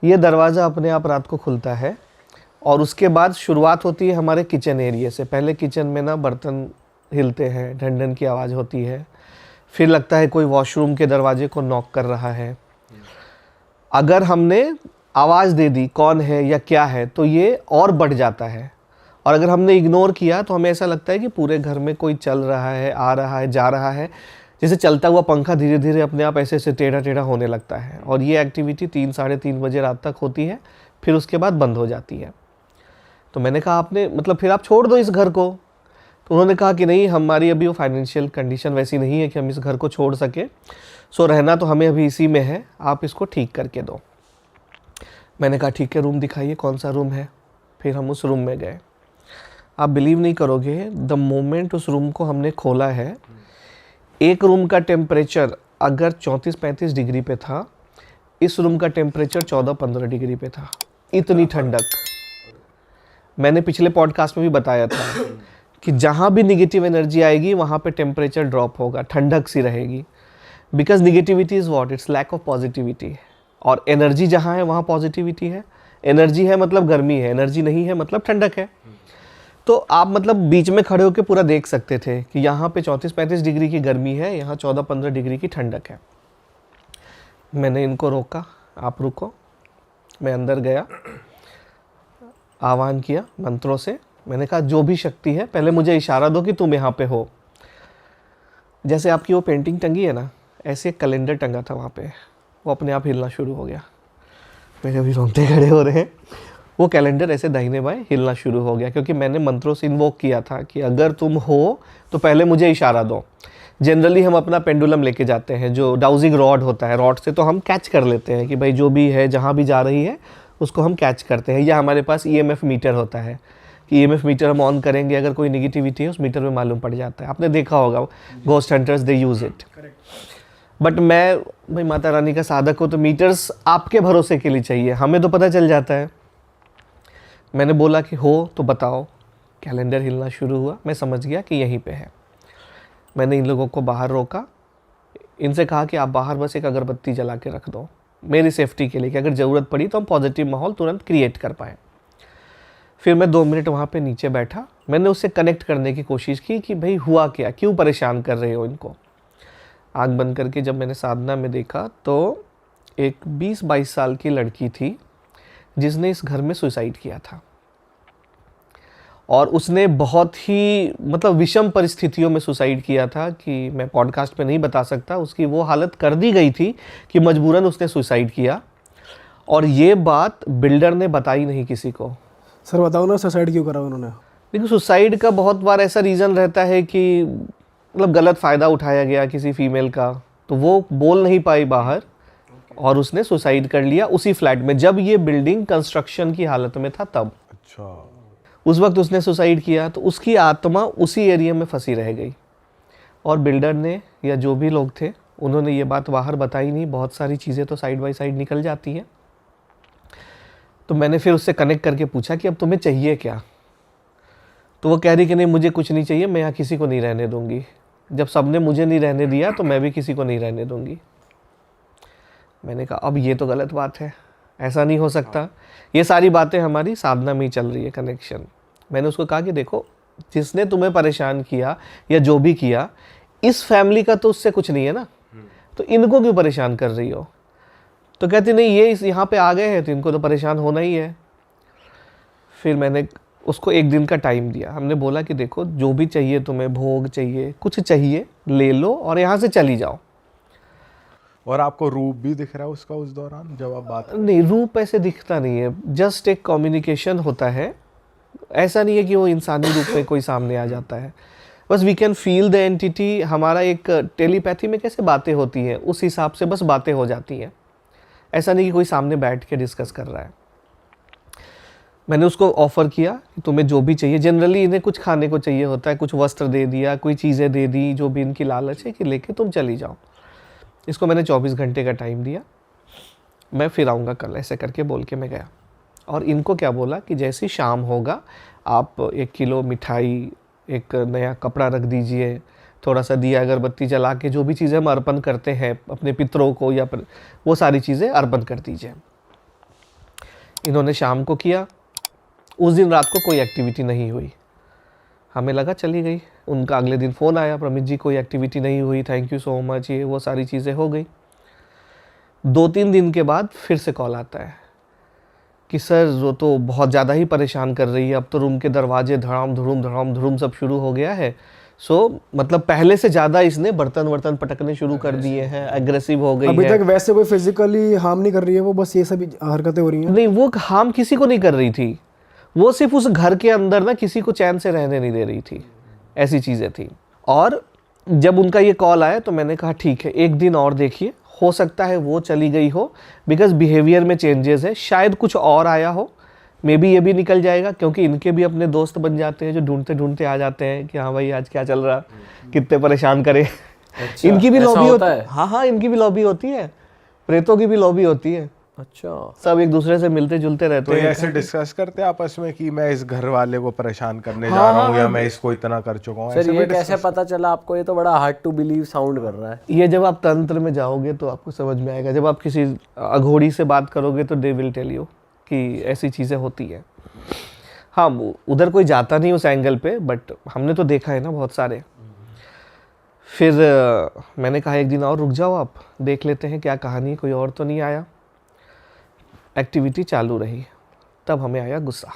ये दरवाज़ा अपने आप रात को खुलता है, और उसके बाद शुरुआत होती है हमारे किचन एरिया से। पहले किचन में ना बर्तन हिलते हैं, ढन ढन की आवाज़ होती है, फिर लगता है कोई वॉशरूम के दरवाजे को नॉक कर रहा है। अगर हमने आवाज़ दे दी कौन है या क्या है तो ये और बढ़ जाता है, और अगर हमने इग्नोर किया तो हमें ऐसा लगता है कि पूरे घर में कोई चल रहा है, आ रहा है, जा रहा है, जैसे चलता हुआ पंखा धीरे धीरे अपने आप ऐसे ऐसे टेढ़ा टेढ़ा होने लगता है। और ये एक्टिविटी 3 साढ़े 3 बजे रात तक होती है, फिर उसके बाद बंद हो जाती है। तो मैंने कहा आपने मतलब फिर आप छोड़ दो इस घर को। तो उन्होंने कहा कि नहीं, हमारी अभी वो फाइनेंशियल कंडीशन वैसी नहीं है कि हम इस घर को छोड़ सके, सो रहना तो हमें अभी इसी में है, आप इसको ठीक करके दो। मैंने कहा ठीक है, रूम दिखाइए, कौन सा रूम है। फिर हम उस रूम में गए। आप बिलीव नहीं करोगे, द मोमेंट उस रूम को हमने खोला है, एक रूम का टेम्परेचर अगर 34-35 डिग्री पे था, इस रूम का टेम्परेचर 14-15 डिग्री पे था। इतनी ठंडक। मैंने पिछले पॉडकास्ट में भी बताया था कि जहाँ भी निगेटिव एनर्जी आएगी वहाँ पे टेम्परेचर ड्रॉप होगा, ठंडक सी रहेगी। Because negativity is what, it's lack of positivity. और एनर्जी जहाँ है वहाँ पॉजिटिविटी है। एनर्जी है मतलब गर्मी है, एनर्जी नहीं है मतलब ठंडक है। तो आप मतलब बीच में खड़े होकर पूरा देख सकते थे कि यहाँ पे 34-35 डिग्री की गर्मी है, यहाँ 14-15 डिग्री की ठंडक है। मैंने इनको रोका, आप रुको। मैं अंदर गया, आह्वान किया मंत्रों से। मैंने कहा जो भी शक्ति है पहले मुझे इशारा दो कि तुम यहाँ पे हो। जैसे आपकी वो पेंटिंग टंगी है ना, ऐसे एक कैलेंडर टंगा था वहाँ पे, वो अपने आप हिलना शुरू हो गया। मेरे अभी रोंगटे खड़े हो रहे हैं। वो कैलेंडर ऐसे दाहिने बाएं हिलना शुरू हो गया, क्योंकि मैंने मंत्रों से इन्वोक किया था कि अगर तुम हो तो पहले मुझे इशारा दो। जनरली हम अपना पेंडुलम लेके जाते हैं, जो डाउजिंग रॉड होता है, रॉड से तो हम कैच कर लेते हैं कि भाई जो भी है जहाँ भी जा रही है उसको हम कैच करते हैं। या हमारे पास EMF मीटर होता है कि EMF मीटर हम ऑन करेंगे, अगर कोई निगेटिविटी है उस मीटर में मालूम पड़ जाता है। आपने देखा होगा, ghost hunters they use it. But मैं भाई माता रानी का साधक हो, तो मीटर्स आपके भरोसे के लिए चाहिए, हमें तो पता चल जाता है। मैंने बोला कि हो तो बताओ। कैलेंडर हिलना शुरू हुआ, मैं समझ गया कि यहीं पे है। मैंने इन लोगों को बाहर रोका, इनसे कहा कि आप बाहर बस एक अगरबत्ती जला के रख दो मेरी सेफ्टी के लिए, कि अगर ज़रूरत पड़ी तो हम पॉजिटिव माहौल तुरंत क्रिएट कर पाएँ। फिर मैं 2 मिनट वहाँ पे नीचे बैठा। मैंने उससे कनेक्ट करने की कोशिश की कि भाई हुआ क्या, क्यों परेशान कर रहे हो इनको। आँख बंद करके जब मैंने साधना में देखा तो एक 20-22 साल की लड़की थी जिसने इस घर में सुसाइड किया था। और उसने बहुत ही मतलब विषम परिस्थितियों में सुसाइड किया था कि मैं पॉडकास्ट पे नहीं बता सकता। उसकी वो हालत कर दी गई थी कि मजबूरन उसने सुसाइड किया। और ये बात बिल्डर ने बताई नहीं किसी को। सर बताओ ना, सुसाइड क्यों करा उन्होंने? लेकिन सुसाइड का बहुत बार ऐसा रीज़न रहता है कि मतलब गलत फ़ायदा उठाया गया किसी फीमेल का, तो वो बोल नहीं पाई बाहर और उसने सुसाइड कर लिया उसी फ्लैट में, जब ये बिल्डिंग कंस्ट्रक्शन की हालत में था तब। अच्छा। उस वक्त उसने सुसाइड किया, तो उसकी आत्मा उसी एरिया में फंसी रह गई। और बिल्डर ने या जो भी लोग थे उन्होंने ये बात बाहर बताई नहीं। बहुत सारी चीज़ें तो साइड बाय साइड निकल जाती हैं। तो मैंने फिर उससे कनेक्ट करके पूछा कि अब तुम्हें चाहिए क्या। तो वो कह रही कि नहीं मुझे कुछ नहीं चाहिए, मैं यहाँ किसी को नहीं रहने दूँगी। जब सबने मुझे नहीं रहने दिया तो मैं भी किसी को नहीं रहने दूँगी। मैंने कहा अब ये तो गलत बात है, ऐसा नहीं हो सकता। ये सारी बातें हमारी साधना में ही चल रही है, कनेक्शन। मैंने उसको कहा कि देखो, जिसने तुम्हें परेशान किया या जो भी किया, इस फैमिली का तो उससे कुछ नहीं है ना, तो इनको क्यों परेशान कर रही हो। तो कहती नहीं ये यहाँ पे आ गए हैं तो इनको तो परेशान होना ही है। फिर मैंने उसको 1 दिन का टाइम दिया। हमने बोला कि देखो जो भी चाहिए तुम्हें, भोग चाहिए, कुछ चाहिए, ले लो और यहाँ से चली जाओ। और आपको रूप भी दिख रहा है उसका उस दौरान जब आप बात? नहीं, रूप ऐसे दिखता नहीं है, जस्ट एक कम्युनिकेशन होता है। ऐसा नहीं है कि वो इंसानी रूप में कोई सामने आ जाता है, बस we can feel the entity. हमारा एक टेलीपैथी में कैसे बातें होती हैं उस हिसाब से बस बातें हो जाती हैं। ऐसा नहीं कि कोई सामने बैठ के डिस्कस कर रहा है। मैंने उसको ऑफ़र किया कि तुम्हें जो भी चाहिए, जनरली इन्हें कुछ खाने को चाहिए होता है, कुछ वस्त्र दे दिया, कोई चीज़ें दे दी, जो भी इनकी लालच है कि लेके तुम चली जाओ। इसको मैंने 24 घंटे का टाइम दिया, मैं फिर आऊँगा कल, ऐसे करके बोल के मैं गया। और इनको क्या बोला कि जैसी शाम होगा आप 1 किलो मिठाई, एक नया कपड़ा रख दीजिए, थोड़ा सा दिया अगरबत्ती जला के जो भी चीज़ें हम अर्पण करते हैं अपने पितरों को या वो सारी चीज़ें अर्पण कर दीजिए। इन्होंने शाम को किया। उस दिन रात को कोई एक्टिविटी नहीं हुई। हमें लगा चली गई। उनका अगले दिन फ़ोन आया, प्रमित जी कोई एक्टिविटी नहीं हुई, थैंक यू सो मच, ये वो सारी चीज़ें हो गई। 2-3 दिन के बाद फिर से कॉल आता है कि सर वो तो बहुत ज़्यादा ही परेशान कर रही है, अब तो रूम के दरवाजे धड़ाम धड़ाम सब शुरू हो गया है। सो मतलब पहले से ज़्यादा इसने बर्तन वर्तन पटकने शुरू कर दिए हैं, एग्रेसिव हो गई अभी है। तक वैसे कोई फिजिकली हार्म नहीं कर रही है वो, बस ये सभी हरकतें हो रही हैं? नहीं, वो हार्म किसी को नहीं कर रही थी, वो सिर्फ उस घर के अंदर ना किसी को चैन से रहने नहीं दे रही थी, ऐसी चीज़ें थी। और जब उनका ये कॉल आया तो मैंने कहा ठीक है, एक दिन और देखिए, हो सकता है वो चली गई हो, बिकॉज बिहेवियर में चेंजेस है, शायद कुछ और आया हो, मे बी ये भी निकल जाएगा, क्योंकि इनके भी अपने दोस्त बन जाते हैं जो ढूंढते ढूंढते आ जाते हैं कि हाँ भाई आज क्या चल रहा, कितने परेशान करे। अच्छा, इनकी भी ऐसा लॉबी होता होती है? हाँ हाँ, इनकी भी लॉबी होती है, प्रेतों की भी लॉबी होती है, अच्छा, सब एक दूसरे से मिलते जुलते रहते तो ये हैं। ऐसे डिस्कस करते हैं आपस में कि मैं इस घर वाले को परेशान करने जा रहा हूँ या मैं इसको इतना कर चुका हूँ, सर ऐसे ये में कैसे पता चला आपको? ये तो बड़ा हार्ड टू बिलीव साउंड कर रहा है। ये जब आप तंत्र में जाओगे तो आपको समझ में आएगा, जब आप किसी अघोड़ी से बात करोगे तो दे विल टेल यू कि ऐसी चीज़ें होती हैं। हाँ, उधर कोई जाता नहीं उस एंगल पे, बट हमने तो देखा है ना बहुत सारे। फिर मैंने कहा एक दिन और रुक जाओ, आप देख लेते हैं क्या कहानी, कोई और तो नहीं आया। एक्टिविटी चालू रही, तब हमें आया गुस्सा,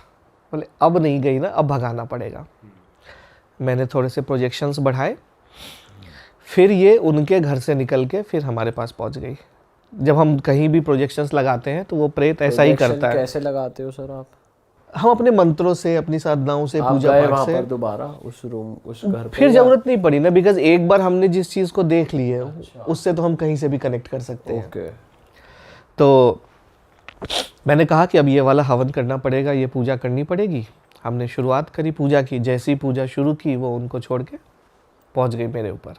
बोले अब नहीं गई ना, अब भगाना पड़ेगा। मैंने थोड़े से प्रोजेक्शंस बढ़ाए, फिर ये उनके घर से निकल के फिर हमारे पास पहुंच गई। जब हम कहीं भी प्रोजेक्शंस लगाते हैं तो वो प्रेत ऐसा ही Projection करता है। कैसे लगाते हो सर आप? हम अपने मंत्रों से, अपनी साधनाओं से, आप पूजा गए पाठ वहाँ से। पर दोबारा उस रूम, उस घर पे? फिर जरूरत नहीं पड़ी ना, बिकॉज एक बार हमने जिस चीज़ को देख ली है उससे तो हम कहीं से भी कनेक्ट कर सकते हैं। ओके। तो मैंने कहा कि अब ये वाला हवन करना पड़ेगा, ये पूजा करनी पड़ेगी। हमने शुरुआत करी पूजा की, जैसी पूजा शुरू की वो उनको छोड़ के पहुंच गई मेरे ऊपर,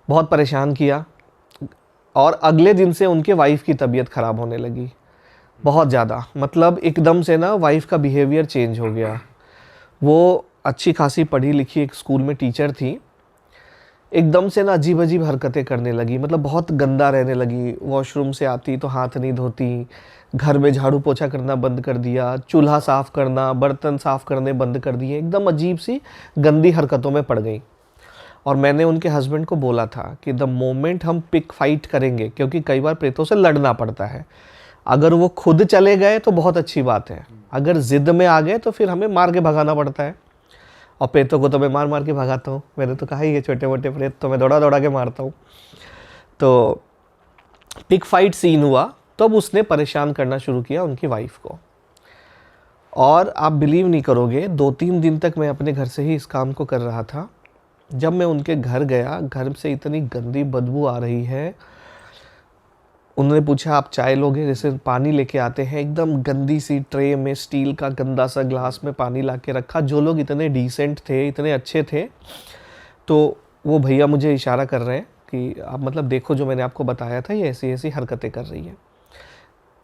बहुत परेशान किया। और अगले दिन से उनके वाइफ की तबीयत ख़राब होने लगी बहुत ज़्यादा, मतलब एकदम से ना वाइफ का बिहेवियर चेंज हो गया। वो अच्छी खासी पढ़ी लिखी एक स्कूल में टीचर थी, एकदम से ना अजीब अजीब हरकतें करने लगी, मतलब बहुत गंदा रहने लगी। वॉशरूम से आती तो हाथ नहीं धोती, घर में झाड़ू पोछा करना बंद कर दिया, चूल्हा साफ़ करना, बर्तन साफ़ करने बंद कर दिए, एकदम अजीब सी गंदी हरकतों में पड़ गई। और मैंने उनके हस्बैंड को बोला था कि द मोमेंट हम पिक फाइट करेंगे, क्योंकि कई बार प्रेतों से लड़ना पड़ता है, अगर वो खुद चले गए तो बहुत अच्छी बात है, अगर ज़िद में आ गए तो फिर हमें मार के भगाना पड़ता है। और प्रेतों को तो मैं मार मार के भगाता हूँ, मैंने तो कहा ही है, छोटे मोटे प्रेत तो मैं दौड़ा दौड़ा के मारता हूँ। तो पिक फाइट सीन हुआ, तब उसने परेशान करना शुरू किया उनकी वाइफ को। और आप बिलीव नहीं करोगे, 2-3 दिन तक मैं अपने घर से ही इस काम को कर रहा था। जब मैं उनके घर गया, घर से इतनी गंदी बदबू आ रही है। उन्होंने पूछा आप चाय लोगे? जैसे पानी लेके आते हैं, एकदम गंदी सी ट्रे में स्टील का गंदा सा ग्लास में पानी ला के रखा। जो लोग इतने डिसेंट थे, इतने अच्छे थे, तो वो भैया मुझे इशारा कर रहे हैं कि आप मतलब देखो जो मैंने आपको बताया था, ये ऐसी ऐसी हरकतें कर रही है।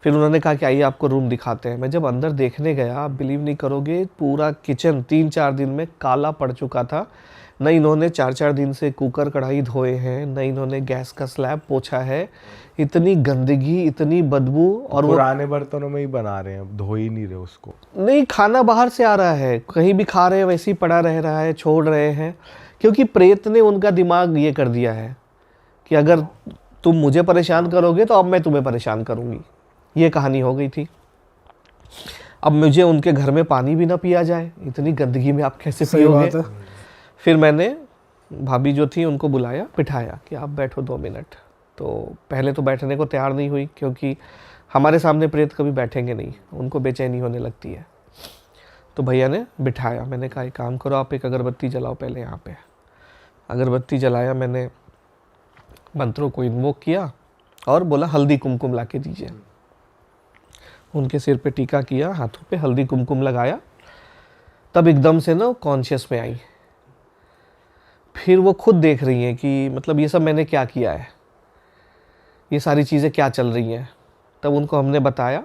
फिर उन्होंने कहा कि आइए आपको रूम दिखाते हैं। मैं जब अंदर देखने गया, आप बिलीव नहीं करोगे, पूरा किचन 3-4 दिन में काला पड़ चुका था। न इन्होंने 4-4 दिन से कुकर कढ़ाई धोए हैं, न इन्होंने गैस का स्लैब पोछा है। इतनी गंदगी, इतनी बदबू। और पुराने बर्तनों में ही बना रहे हैं, धो ही नहीं रहे उसको। नहीं, खाना बाहर से आ रहा है, कहीं भी खा रहे हैं वैसे ही पड़ा रह रहा है, छोड़ रहे हैं। क्योंकि प्रेत ने उनका दिमाग ये कर दिया है कि अगर तुम मुझे परेशान करोगे तो अब मैं तुम्हें परेशान करूँगी। ये कहानी हो गई थी। अब मुझे उनके घर में पानी भी ना पिया जाए, इतनी गंदगी में आप कैसे पियोगे। फिर मैंने भाभी जो थी उनको बुलाया, बिठाया कि आप बैठो 2 मिनट। तो पहले तो बैठने को तैयार नहीं हुई, क्योंकि हमारे सामने प्रेत कभी बैठेंगे नहीं, उनको बेचैनी होने लगती है। तो भैया ने बिठाया, मैंने कहा एक काम करो, आप एक अगरबत्ती जलाओ पहले यहाँ पे। अगरबत्ती जलाया, मैंने मंत्रों को इन्वोक किया और बोला हल्दी कुमकुम ला के दीजिए। उनके सिर पे टीका किया, हाथों पे हल्दी कुमकुम लगाया। तब एकदम से ना कॉन्शियस में आई। फिर वो खुद देख रही हैं कि मतलब ये सब मैंने क्या किया है, ये सारी चीज़ें क्या चल रही हैं। तब उनको हमने बताया।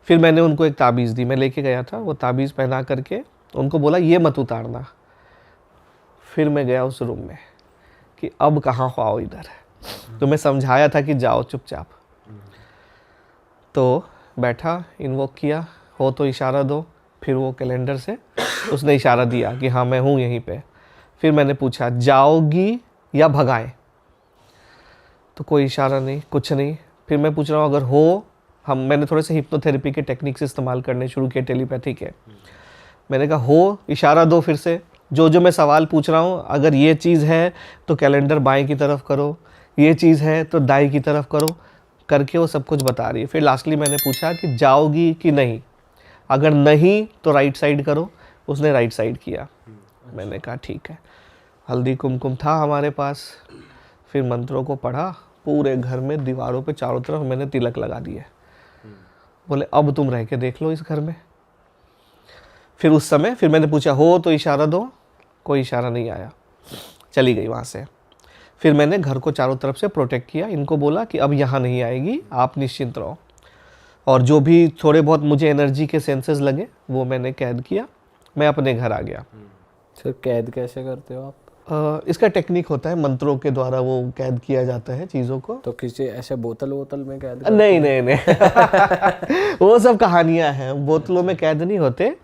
फिर मैंने उनको एक ताबीज़ दी, मैं लेके गया था, वो ताबीज़ पहना करके उनको बोला ये मत उतारना। फिर मैं गया उस रूम में कि अब कहाँ हो, आओ इधर। तो मैं समझाया था कि जाओ चुपचाप। तो बैठा, इन्वोक किया, हो तो इशारा दो। फिर वो कैलेंडर से उसने इशारा दिया कि हाँ मैं हूँ यहीं पे। फिर मैंने पूछा जाओगी या भगाएं? तो कोई इशारा नहीं, कुछ नहीं। फिर मैं पूछ रहा हूँ अगर हो मैंने थोड़े से हिप्नोथेरेपी के टेक्निक्स इस्तेमाल करने शुरू किए, टेलीपैथी के। मैंने कहा हो, इशारा दो फिर से, जो जो मैं सवाल पूछ रहा हूँ, अगर ये चीज़ है तो कैलेंडर बाएं की तरफ करो, ये चीज़ है तो दाएं की तरफ करो, करके वो सब कुछ बता रही है। फिर लास्टली मैंने पूछा कि जाओगी कि नहीं, अगर नहीं तो राइट साइड करो। उसने राइट साइड किया। मैंने कहा ठीक है। हल्दी कुमकुम था हमारे पास, फिर मंत्रों को पढ़ा, पूरे घर में दीवारों पे चारों तरफ मैंने तिलक लगा दिए। बोले अब तुम रह के देख लो इस घर में। फिर उस समय फिर मैंने पूछा हो तो इशारा दो, कोई इशारा नहीं आया, चली गई वहाँ से। फिर मैंने घर को चारों तरफ से प्रोटेक्ट किया, इनको बोला कि अब यहाँ नहीं आएगी, आप निश्चिंत रहो। और जो भी थोड़े बहुत मुझे एनर्जी के सेंसेस लगे वो मैंने कैद किया, मैं अपने घर आ गया। सर कैद कैसे करते हो आप? इसका टेक्निक होता है, मंत्रों के द्वारा वो कैद किया जाता है चीज़ों को। तो किसी ऐसे बोतल में कैद नहीं नहीं नहीं वो सब कहानियाँ हैं, बोतलों में कैद नहीं होते।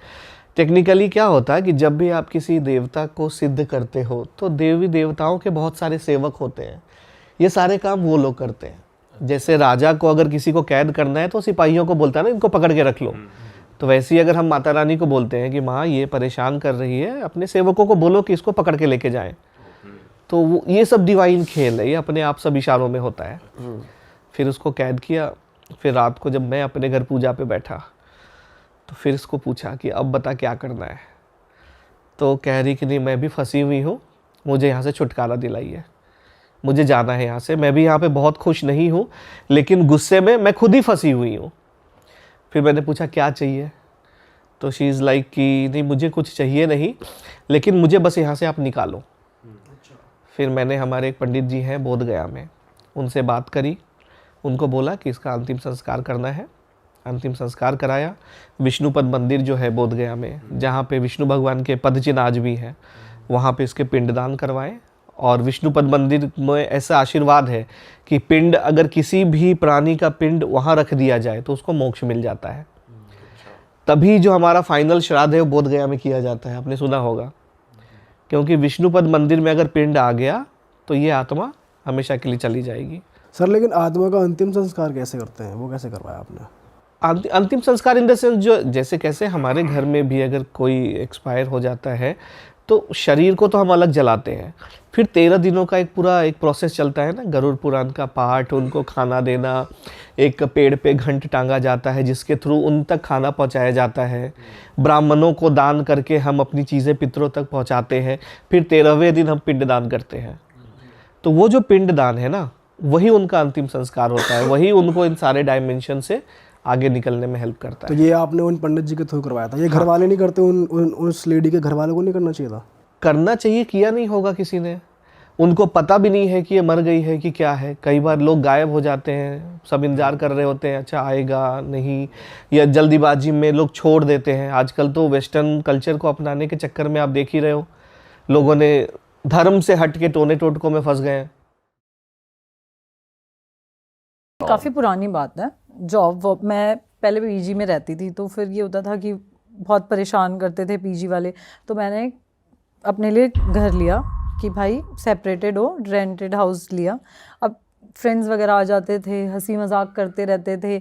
टेक्निकली क्या होता है कि जब भी आप किसी देवता को सिद्ध करते हो तो देवी देवताओं के बहुत सारे सेवक होते हैं, ये सारे काम वो लोग करते हैं। जैसे राजा को अगर किसी को कैद करना है तो सिपाहियों को बोलता है ना, इनको पकड़ के रख लो। तो वैसे ही अगर हम माता रानी को बोलते हैं कि माँ ये परेशान कर रही है, अपने सेवकों को बोलो कि इसको पकड़ के लेके जाएं। तो ये सब डिवाइन खेल है, ये अपने आप सब इशारों में होता है। फिर उसको कैद किया। फिर रात को जब मैं अपने घर पूजा पे बैठा तो फिर इसको पूछा कि अब बता क्या करना है। तो कह रही कि नहीं, मैं भी फंसी हुई हूँ, मुझे यहाँ से छुटकारा दिलाइए, मुझे जाना है यहाँ से। मैं भी यहाँ पे बहुत खुश नहीं हूँ, लेकिन गुस्से में मैं खुद ही फंसी हुई हूँ। फिर मैंने पूछा क्या चाहिए, तो शी इज़ लाइक कि नहीं मुझे कुछ चाहिए नहीं, लेकिन मुझे बस यहाँ से आप निकालो। फिर मैंने हमारे एक पंडित जी हैं बोध गया में, उनसे बात करी, उनको बोला कि इसका अंतिम संस्कार करना है। अंतिम संस्कार कराया। विष्णुपद मंदिर जो है बोध गया में, जहाँ पे विष्णु भगवान के पद चिन्ह आज भी हैं, वहाँ पे इसके पिंडदान करवाएं। और विष्णुपद मंदिर में ऐसा आशीर्वाद है कि पिंड, अगर किसी भी प्राणी का पिंड वहाँ रख दिया जाए तो उसको मोक्ष मिल जाता है। तभी जो हमारा फाइनल श्राद्ध है वो बोध गया में किया जाता है, आपने सुना होगा। क्योंकि विष्णुपद मंदिर में अगर पिंड आ गया तो ये आत्मा हमेशा के लिए चली जाएगी। सर लेकिन आत्मा का अंतिम संस्कार कैसे करते हैं, वो कैसे करवाया आपने? अंतिम संस्कार इन द सेंस, जो जैसे कैसे हमारे घर में भी अगर कोई एक्सपायर हो जाता है तो शरीर को तो हम अलग जलाते हैं, फिर 13 दिनों का एक पूरा एक प्रोसेस चलता है ना, गरुड़ पुराण का पाठ, उनको खाना देना, एक पेड़ पे घंट टांगा जाता है जिसके थ्रू उन तक खाना पहुंचाया जाता है। ब्राह्मणों को दान करके हम अपनी चीज़ें पितरों तक पहुंचाते हैं। फिर 13वें दिन हम पिंड दान करते हैं। तो वो जो पिंड दान है ना, वही उनका अंतिम संस्कार होता है, वही उनको इन सारे डायमेंशन से आगे निकलने में हेल्प करता तो है। ये आपने उन पंडित जी के थ्रू करवाया था, ये घर वाले नहीं करते? उस लेडी के घर वालों को नहीं करना चाहिए था? करना चाहिए, किया नहीं होगा किसी ने, उनको पता भी नहीं है कि ये मर गई है कि क्या है। कई बार लोग गायब हो जाते हैं, सब इंतजार कर रहे होते हैं, अच्छा आएगा नहीं, या जल्दीबाजी में लोग छोड़ देते हैं। आजकल तो वेस्टर्न कल्चर को अपनाने के चक्कर में आप देख ही रहे हो, लोगों ने धर्म से हट के टोने टोटकों में फंस गए हैं। काफ़ी पुरानी बात है। जॉब मैं पहले पीजी में रहती थी, तो फिर ये होता था कि बहुत परेशान करते थे पीजी वाले। तो मैंने अपने लिए घर लिया कि भाई सेपरेटेड हो, रेंटेड हाउस लिया। अब फ्रेंड्स वगैरह आ जाते थे, हंसी मजाक करते रहते थे।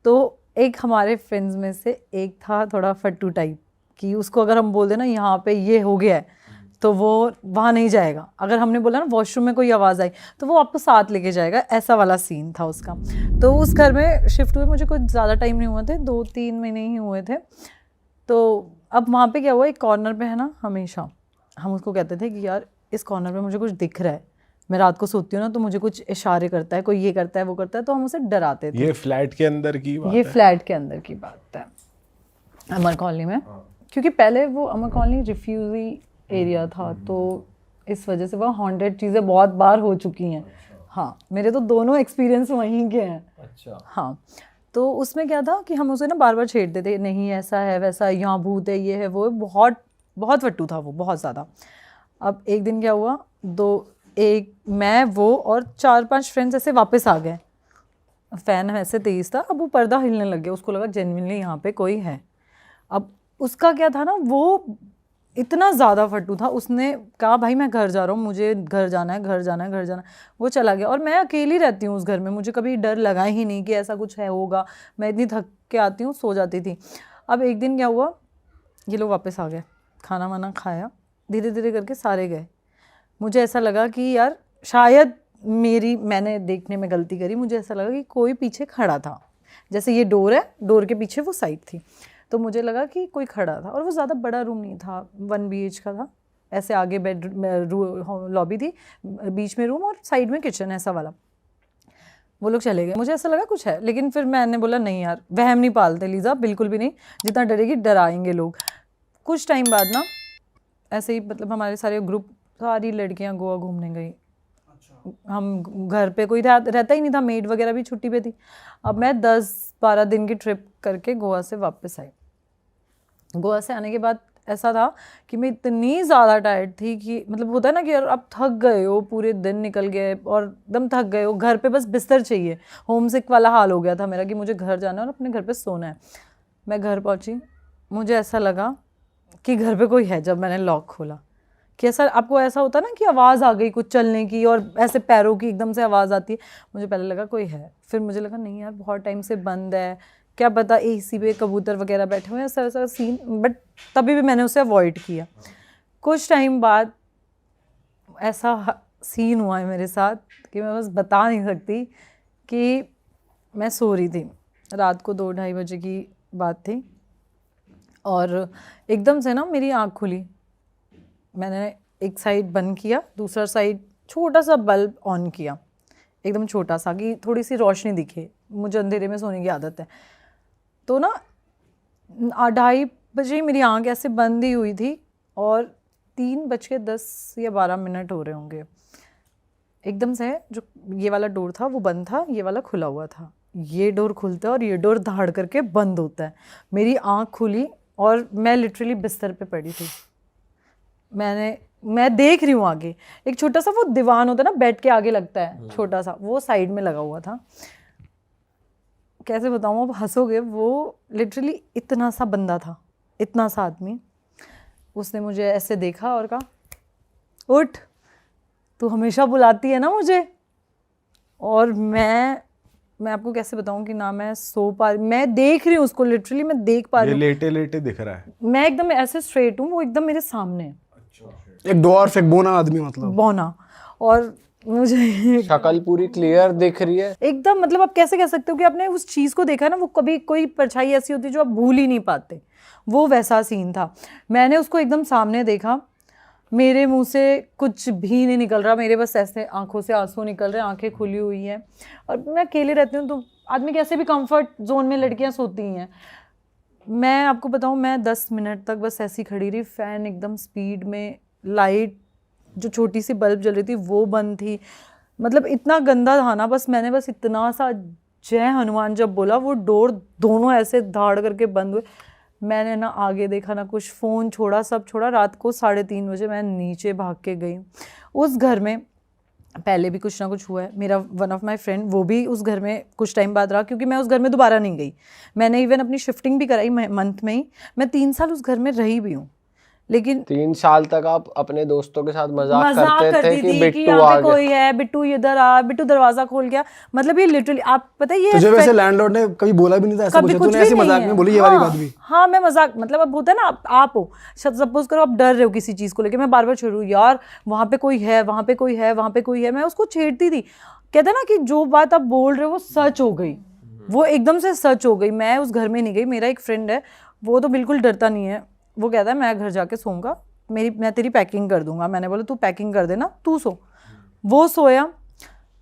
तो एक हमारे फ्रेंड्स में से एक था थोड़ा फट्टू टाइप, कि उसको अगर हम बोल दें ना यहाँ पे ये हो गया है, तो वो वहाँ नहीं जाएगा। अगर हमने बोला ना वॉशरूम में कोई आवाज़ आई तो वो आपको साथ लेके जाएगा, ऐसा वाला सीन था उसका। तो उस घर में शिफ्ट हुए मुझे कुछ ज़्यादा टाइम नहीं हुआ थे, 2-3 महीने ही हुए थे। तो अब वहाँ पे क्या हुआ, एक कॉर्नर पे है ना, हमेशा हम उसको कहते थे कि यार इस कॉर्नर पे मुझे कुछ दिख रहा है। मैं रात को सोती हूँ ना तो मुझे कुछ इशारे करता है, कोई ये करता है वो करता है, तो हम उसे डराते थे। ये फ्लैट के अंदर की बात ये है? फ्लैट के अंदर की बात है, अमर कॉलोनी में। क्योंकि पहले वो अमर कॉलोनी रिफ्यूजी एरिया था, तो इस वजह से वहाँ हॉन्टेड चीज़ें बहुत बार हो चुकी हैं। हाँ, मेरे तो दोनों एक्सपीरियंस वहीं के हैं। अच्छा। हाँ, तो उसमें क्या था कि हम उसे ना बार बार छेड़ते थे, नहीं ऐसा है वैसा है, यहाँ भूत है, ये है वो है। बहुत बहुत फट्टू था वो, बहुत ज़्यादा। अब एक दिन क्या हुआ, मैं वो और 4-5 फ्रेंड्स ऐसे वापस आ गए। फ़ैन ऐसे तेज़ था, अब वो पर्दा हिलने लग गया, उसको लगा जेन्युइनली यहाँ पे कोई है। अब उसका क्या था ना, वो इतना ज़्यादा फट्टू था। उसने कहा भाई मैं घर जा रहा हूँ, मुझे घर जाना है, घर जाना है, घर जाना है। वो चला गया और मैं अकेली रहती हूँ उस घर में, मुझे कभी डर लगा ही नहीं कि ऐसा कुछ है होगा। मैं इतनी थक के आती हूँ, सो जाती थी। अब एक दिन क्या हुआ, ये लोग वापस आ गए, खाना वाना खाया, धीरे धीरे करके सारे गए। मुझे ऐसा लगा कि यार शायद मैंने देखने में गलती करी। मुझे ऐसा लगा कि कोई पीछे खड़ा था, जैसे ये डोर है, डोर के पीछे वो साइड थी, तो मुझे लगा कि कोई खड़ा था। और वो ज़्यादा बड़ा रूम नहीं था, 1 BH का था। ऐसे आगे बेड लॉबी थी, बीच में रूम और साइड में किचन, ऐसा वाला। वो लोग चले गए, मुझे ऐसा लगा कुछ है, लेकिन फिर मैंने बोला नहीं यार, वहम नहीं पालते लीजा, बिल्कुल भी नहीं, जितना डरेगी डराएंगे लोग। कुछ टाइम बाद ना ऐसे ही मतलब हमारे सारे ग्रुप, सारी लड़कियां गोवा घूमने गई। हम घर पे कोई रहता ही नहीं था, मेड वगैरह भी छुट्टी पे थी। अब मैं 10-12 दिन की ट्रिप करके गोवा से वापस आई। गोवा से आने के बाद ऐसा था कि मैं इतनी ज़्यादा टायर्ड थी कि मतलब होता है ना कि यार आप थक गए हो, पूरे दिन निकल गए और एकदम थक गए हो, घर पे बस बिस्तर चाहिए। होम सिक वाला हाल हो गया था मेरा कि मुझे घर जाना है और अपने घर पे सोना है। मैं घर पहुंची, मुझे ऐसा लगा कि घर पे कोई है। जब मैंने लॉक खोला कि ऐसा, आपको ऐसा होता है ना कि आवाज़ आ गई कुछ चलने की और ऐसे पैरों की एकदम से आवाज़ आती है, मुझे पहले लगा कोई है, फिर मुझे लगा नहीं यार बहुत टाइम से बंद है, क्या पता AC पे कबूतर वगैरह बैठे हुए हैं, ऐसा ऐसा सीन। बट तभी भी मैंने उसे अवॉइड किया। कुछ टाइम बाद ऐसा सीन हुआ है मेरे साथ कि मैं बस बता नहीं सकती। कि मैं सो रही थी, रात को 2-2:30 बजे की बात थी, और एकदम से ना मेरी आँख खुली। मैंने एक साइड बंद किया, दूसरा साइड छोटा सा बल्ब ऑन किया, एकदम छोटा सा, कि थोड़ी सी रोशनी दिखे। मुझे अंधेरे में सोने की आदत है। तो ना 2:30 बजे मेरी आँख ऐसे बंद ही हुई थी और 3:10 या 12 मिनट हो रहे होंगे। एकदम से जो ये वाला डोर था वो बंद था, ये वाला खुला हुआ था। ये डोर खुलता है और ये डोर धाड़ करके बंद होता है। मेरी आँख खुली और मैं लिटरली बिस्तर पे पड़ी थी। मैं देख रही हूँ आगे, एक छोटा सा वो दीवान होता है ना, बेड के आगे लगता है छोटा सा, वो साइड में लगा हुआ था। कैसे बताऊँ, आप हंसोगे, वो लिटरली इतना सा बंदा था, इतना सा आदमी। उसने मुझे ऐसे देखा और कहा उठ, तू हमेशा बुलाती है ना मुझे। और मैं आपको कैसे बताऊं कि ना मैं सो पा रही, मैं देख रही हूँ उसको, लिटरली मैं देख पा रही हूँ। लेटे लेटे दिख रहा है, मैं एकदम ऐसे स्ट्रेट हूँ, वो एकदम मेरे सामने है। एक डॉर्फ, एक बोना आदमी, मतलब बौना। और मुझे शक्ल पूरी क्लियर दिख रही है एकदम, मतलब आप कैसे कह सकते हो कि आपने उस चीज़ को देखा ना, वो कभी कोई परछाई ऐसी होती है जो आप भूल ही नहीं पाते, वो वैसा सीन था। मैंने उसको एकदम सामने देखा, मेरे मुंह से कुछ भी नहीं निकल रहा, मेरे बस ऐसे आंखों से आंसू निकल रहे हैं, आंखें खुली हुई हैं। और मैं अकेले रहती हूँ, तो आदमी कैसे भी कंफर्ट जोन में लड़कियाँ सोती हैं। मैं आपको बताऊँ, मैं 10 मिनट तक बस ऐसी खड़ी रही, फ़ैन एकदम स्पीड में, लाइट जो छोटी सी बल्ब जल रही थी वो बंद थी, मतलब इतना गंदा था ना। मैंने इतना सा जय हनुमान जब बोला, वो डोर दोनों ऐसे धाड़ करके बंद हुए। मैंने ना आगे देखा ना कुछ, फ़ोन छोड़ा, सब छोड़ा। रात को 3:30 बजे मैं नीचे भाग के गई। उस घर में पहले भी कुछ ना कुछ हुआ है। मेरा वन ऑफ माय फ्रेंड, वो भी उस घर में कुछ टाइम बाद रहा, क्योंकि मैं उस घर में दोबारा नहीं गई। मैंने इवन अपनी शिफ्टिंग भी कराई मंथ में ही। मैं 3 साल उस घर में रही भी हूँ, लेकिन 3 साल तक आप अपने दोस्तों के साथ मजाक करते थे कि बिट्टू यहाँ आ पे गया, कोई है, बिट्टू इधर आ, बिट्टू दरवाजा खोल गया। मतलब ये लिटरली, आप पता है ये तुझे वैसे लैंडलॉर्ड ने कभी बोला भी नहीं था ऐसा कभी कुछ, कुछ तूने भी ऐसे नहीं मजाक है। में बोली ये वाली बात भी? हाँ, मैं मजाक, मतलब अब होता है ना, आप हो, सपोज करो आप डर रहे हो किसी चीज को लेके, मैं बार बार छेड़ू, यार वहां पे कोई है, वहां पे कोई है, वहां पे कोई है, मैं उसको छेड़ती थी। कहते ना कि जो बात आप बोल रहे हो वो सच हो गई, वो एकदम से सच हो गई। मैं उस घर में नहीं गई। मेरा एक फ्रेंड है, वो तो बिल्कुल डरता नहीं है, वो कहता है मैं घर जाके सोऊंगा, मैं तेरी पैकिंग कर दूंगा। मैंने बोला तू पैकिंग कर देना, तू सो। वो सोया,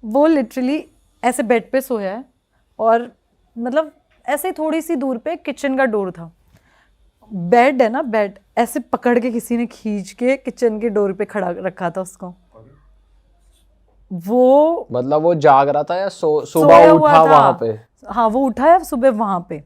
वो लिटरली ऐसे बेड पे सोया है, और मतलब ऐसे थोड़ी सी दूर पे किचन का डोर था। बेड है ना, बेड ऐसे पकड़ के किसी ने खींच के किचन के डोर पे खड़ा रखा था उसको। वो मतलब वो जाग रहा था या सुबह सोया हुआ उठा था। वहां पे? हाँ, वो उठा है सुबह वहां पे।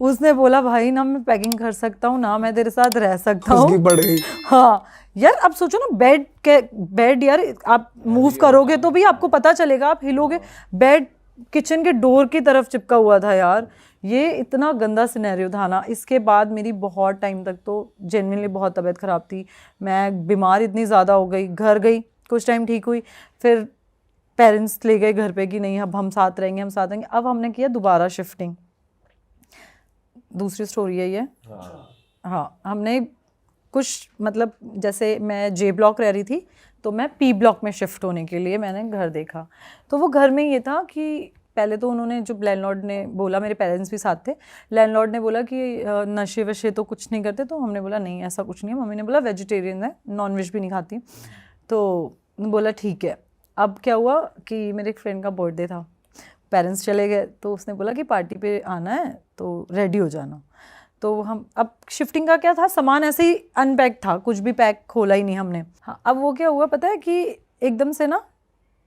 उसने बोला भाई ना मैं पैकिंग कर सकता हूँ, ना मैं तेरे साथ रह सकता हूँ। पड़ गई। हाँ यार, अब सोचो ना, बेड यार, आप मूव करोगे तो भी आपको पता चलेगा, आप हिलोगे, बेड किचन के डोर की तरफ चिपका हुआ था यार। ये इतना गंदा सिनेरियो था ना। इसके बाद मेरी बहुत टाइम तक तो जेन्युइनली बहुत तबीयत ख़राब थी, मैं बीमार इतनी ज़्यादा हो गई। घर गई, कुछ टाइम ठीक हुई, फिर पेरेंट्स ले गए घर पे कि नहीं अब हम साथ रहेंगे, हम साथ रहेंगे। अब हमने किया दोबारा शिफ्टिंग, दूसरी स्टोरी है ये। हाँ, हमने कुछ मतलब जैसे मैं जे ब्लॉक रह रही थी तो मैं पी ब्लॉक में शिफ्ट होने के लिए मैंने घर देखा। तो वो घर में ये था कि पहले तो उन्होंने जो लैंडलॉर्ड ने बोला, मेरे पेरेंट्स भी साथ थे, लैंडलॉर्ड ने बोला कि नशे वशे तो कुछ नहीं करते। तो हमने बोला नहीं ऐसा कुछ नहीं है। मम्मी ने बोला वेजिटेरियन है, नॉन वेज भी नहीं खाती। तो बोला ठीक है। अब क्या हुआ कि मेरे एक फ्रेंड का बर्थडे था, पेरेंट्स चले गए, तो उसने बोला कि पार्टी पे आना है तो रेडी हो जाना। तो हम अब शिफ्टिंग का क्या था, सामान ऐसे ही अनपैक था, कुछ भी पैक खोला ही नहीं हमने। हाँ, अब वो क्या हुआ पता है कि एकदम से ना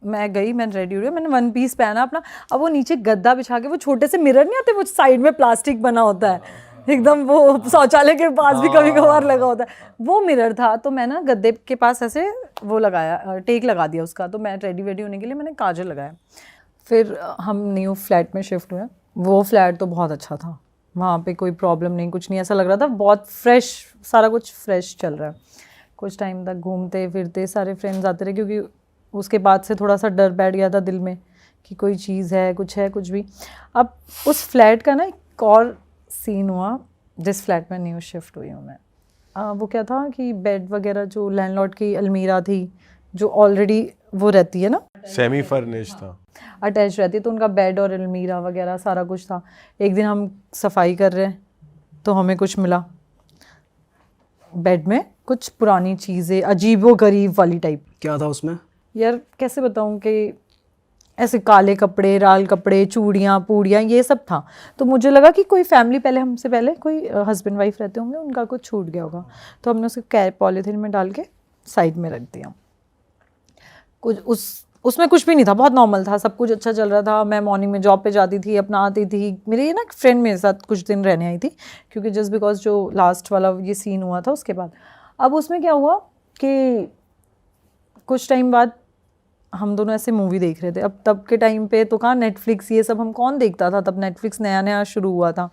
मैं गई, मैं रेडी हो रही, मैंने वन पीस पहना अपना। अब वो नीचे गद्दा बिछा के, वो छोटे से मिरर नहीं आते, वो साइड में प्लास्टिक बना होता है एकदम, वो शौचालय के पास भी कभी कभार लगा होता है, वो मिरर था। तो मैं ना गद्दे के पास ऐसे वो लगाया, टेक लगा दिया उसका। तो मैं रेडी वेडी होने के लिए मैंने काजल लगाया। फिर हम न्यू फ्लैट में शिफ्ट हुए। वो फ्लैट तो बहुत अच्छा था, वहाँ पे कोई प्रॉब्लम नहीं, कुछ नहीं, ऐसा लग रहा था बहुत फ्रेश, सारा कुछ फ्रेश चल रहा है। कुछ टाइम तक घूमते फिरते सारे फ्रेंड्स आते रहे, क्योंकि उसके बाद से थोड़ा सा डर बैठ गया था दिल में कि कोई चीज़ है, कुछ भी। अब उस फ्लैट का ना एक और सीन हुआ जिस फ्लैट में न्यू शिफ्ट हुई हूँ मैं। वो क्या था कि बेड वगैरह जो लैंडलॉर्ड की अलमीरा थी जो ऑलरेडी वो रहती है ना, सेमी फर्निश्ड था, अटैच रहती है, तो उनका बेड और अलमीरा वगैरह सारा कुछ था। एक दिन हम सफाई कर रहे हैं तो हमें कुछ मिला बेड में, कुछ पुरानी चीज़ें, अजीबो गरीब वाली टाइप। क्या था उसमें? यार कैसे बताऊँ कि ऐसे काले कपड़े, लाल कपड़े, चूड़ियाँ पूड़ियाँ, ये सब था। तो मुझे लगा कि कोई फैमिली पहले हमसे पहले कोई हस्बैंड वाइफ रहते होंगे, उनका कुछ छूट गया होगा। तो हमने उसको पॉलीथीन में डाल के साइड में रख दिया। कुछ उसमें कुछ भी नहीं था, बहुत नॉर्मल था, सब कुछ अच्छा चल रहा था। मैं मॉर्निंग में जॉब पे जाती थी, अपना आती थी। मेरी ना फ्रेंड मेरे साथ कुछ दिन रहने आई थी, क्योंकि जस्ट बिकॉज जो लास्ट वाला ये सीन हुआ था उसके बाद। अब उसमें क्या हुआ कि कुछ टाइम बाद हम दोनों ऐसे मूवी देख रहे थे। अब तब के टाइम पे तो कहाँ नेटफ्लिक्स ये सब हम कौन देखता था, तब नेटफ्लिक्स नया नया शुरू हुआ था।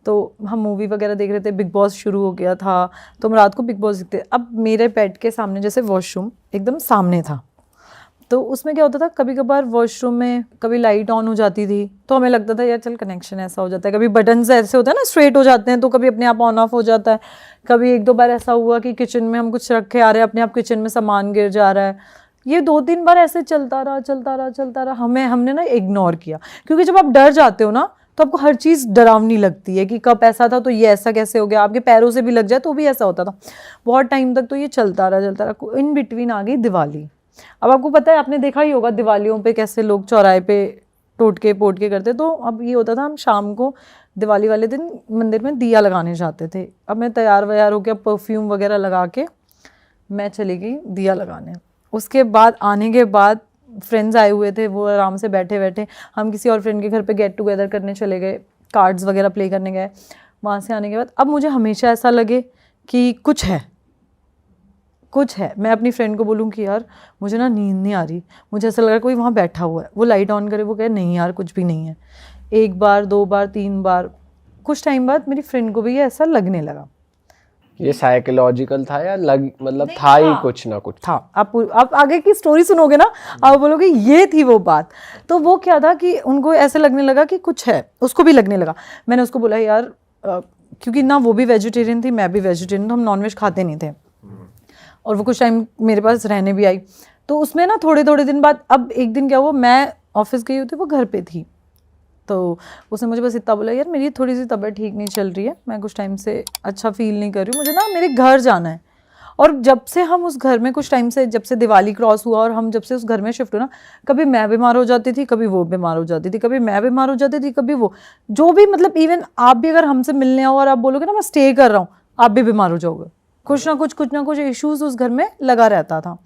तो हम मूवी वगैरह देख रहे थे, बिग बॉस शुरू हो गया था, तो हम रात को बिग बॉस देखते। अब मेरे बेड के सामने जैसे वॉशरूम एकदम सामने था, तो उसमें क्या होता था, कभी कभार वॉशरूम में कभी लाइट ऑन हो जाती थी, तो हमें लगता था यार चल कनेक्शन ऐसा हो जाता है। कभी बटन्स ऐसे होता है ना स्ट्रेट हो जाते हैं, तो कभी अपने आप ऑन ऑफ हो जाता है। कभी एक दो बार ऐसा हुआ कि किचन में हम कुछ रखे आ रहे हैं, अपने आप किचन में सामान गिर जा रहा है। ये 2-3 बार ऐसे चलता रहा। हमने ना इग्नोर किया, क्योंकि जब आप डर जाते हो ना तो आपको हर चीज़ डरावनी लगती है कि कब ऐसा था तो ये ऐसा कैसे हो गया, आपके पैरों से भी लग जाए तो भी ऐसा होता था। बहुत टाइम तक तो ये चलता रहा। इन बिटवीन आ गई दिवाली। अब आपको पता है, आपने देखा ही होगा दिवालियों पे कैसे लोग चौराहे पे टोटके पोटके करते। तो अब ये होता था, हम शाम को दिवाली वाले दिन मंदिर में दिया लगाने जाते थे। अब मैं तैयार व्यार हो गया, परफ्यूम वगैरह लगा के मैं चली गई दिया लगाने। उसके बाद आने के बाद फ्रेंड्स आए हुए थे, वो आराम से बैठे बैठे, हम किसी और फ्रेंड के घर पे गेट टुगेदर करने चले गए, कार्ड्स वगैरह प्ले करने गए। वहाँ से आने के बाद अब मुझे हमेशा ऐसा लगे कि कुछ है, मैं अपनी फ्रेंड को बोलूँ कि यार मुझे ना नींद नहीं आ रही, मुझे ऐसा लग रहा है कोई वहाँ बैठा हुआ है। वो लाइट ऑन करे, वो कहे नहीं यार कुछ भी नहीं है। 1 बार 2 बार 3 बार, कुछ टाइम बाद मेरी फ्रेंड को भी ये ऐसा लगने लगा। ये साइकोलॉजिकल था या मतलब था ही कुछ ना कुछ था। आप आगे की स्टोरी सुनोगे ना, आप बोलोगे ये थी वो बात। तो वो क्या था कि उनको ऐसे लगने लगा कि कुछ है, उसको भी लगने लगा। मैंने उसको बोला यार क्योंकि ना वो भी वेजिटेरियन थी, मैं भी वेजिटेरियन, तो हम नॉनवेज खाते नहीं थे। और वो कुछ टाइम मेरे पास रहने भी आई। तो उसमें ना थोड़े दिन बाद, अब एक दिन क्या हुआ, मैं ऑफिस गई हुई थी, वो घर पे थी। तो उसने मुझे बस इतना बोला यार मेरी थोड़ी सी तबीयत ठीक नहीं चल रही है, मैं कुछ टाइम से अच्छा फील नहीं कर रही हूँ, मुझे ना मेरे घर जाना है। और जब से हम उस घर में कुछ टाइम से, जब से दिवाली क्रॉस हुआ और हम जब से उस घर में शिफ्ट हुए ना, कभी मैं बीमार हो जाती थी, कभी वो बीमार हो जाती थी, कभी मैं बीमार हो जाती थी, कभी वो, जो भी मतलब इवन आप भी अगर हमसे मिलने आओ और आप बोलोगे ना मैं स्टे कर रहा हूँ, आप भी बीमार हो जाओगे। कुछ ना कुछ इश्यूज़ उस घर में लगा रहता था।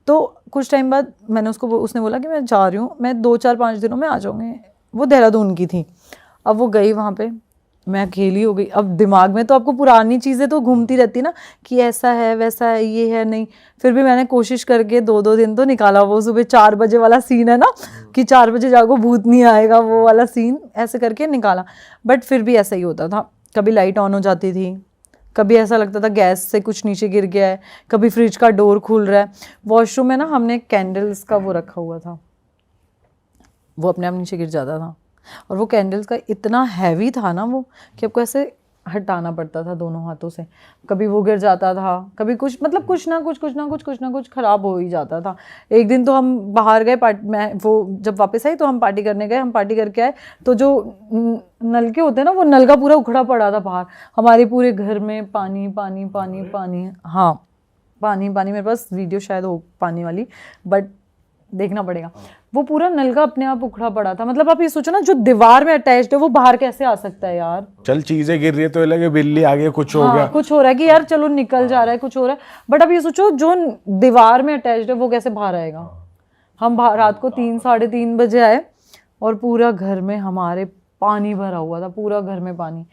तो कुछ टाइम बाद मैंने उसने बोला कि मैं जा रही हूँ, मैं 2-4-5 दिनों में आ जाऊँगी। वो देहरादून की थी। अब वो गई वहाँ पे, मैं अकेली हो गई। अब दिमाग में तो आपको पुरानी चीज़ें तो घूमती रहती ना कि ऐसा है वैसा है, ये है नहीं। फिर भी मैंने कोशिश करके 2-2 दिन तो निकाला। वो सुबह 4 बजे वाला सीन है ना कि 4 बजे जागो भूत नहीं आएगा, वो वाला सीन ऐसे करके निकाला। बट फिर भी ऐसा ही होता था, कभी लाइट ऑन हो जाती थी, कभी ऐसा लगता था गैस से कुछ नीचे गिर गया है, कभी फ्रिज का डोर खुल रहा है। वॉशरूम में ना हमने कैंडल्स का वो रखा हुआ था, वो अपने आप नीचे गिर जाता था। और वो कैंडल्स का इतना हैवी था ना वो, कि आपको ऐसे हटाना पड़ता था दोनों हाथों से। कभी वो गिर जाता था, कभी कुछ, मतलब कुछ ना कुछ खराब हो ही जाता था। एक दिन तो हम बाहर गए मैं वो जब वापस आई तो हम पार्टी करने गए, हम पार्टी करके आए तो जो नलके होते हैं ना, वो नल का पूरा उखड़ा पड़ा था बाहर। हमारे पूरे घर में पानी पानी पानी पानी, हाँ पानी पानी। मेरे पास वीडियो शायद हो पानी वाली, बट देखना पड़ेगा। वो पूरा नल का अपने आप उखड़ा पड़ा था। मतलब आप ये सोचो ना, जो दीवार में अटैच्ड है वो बाहर कैसे आ सकता है यार। चल चीजें गिर रही है तो ये लगे बिल्ली आ गई, कुछ हो हाँ, गया, कुछ हो रहा है कि यार चलो निकल जा रहा है, कुछ हो रहा है। बट अब ये सोचो जो दीवार में अटैच्ड है वो कैसे बाहर आएगा। हम रात को 3 साढ़े 3 बजे आए और पूरा घर में हमारे पानी भरा हुआ था, पूरा घर में पानी।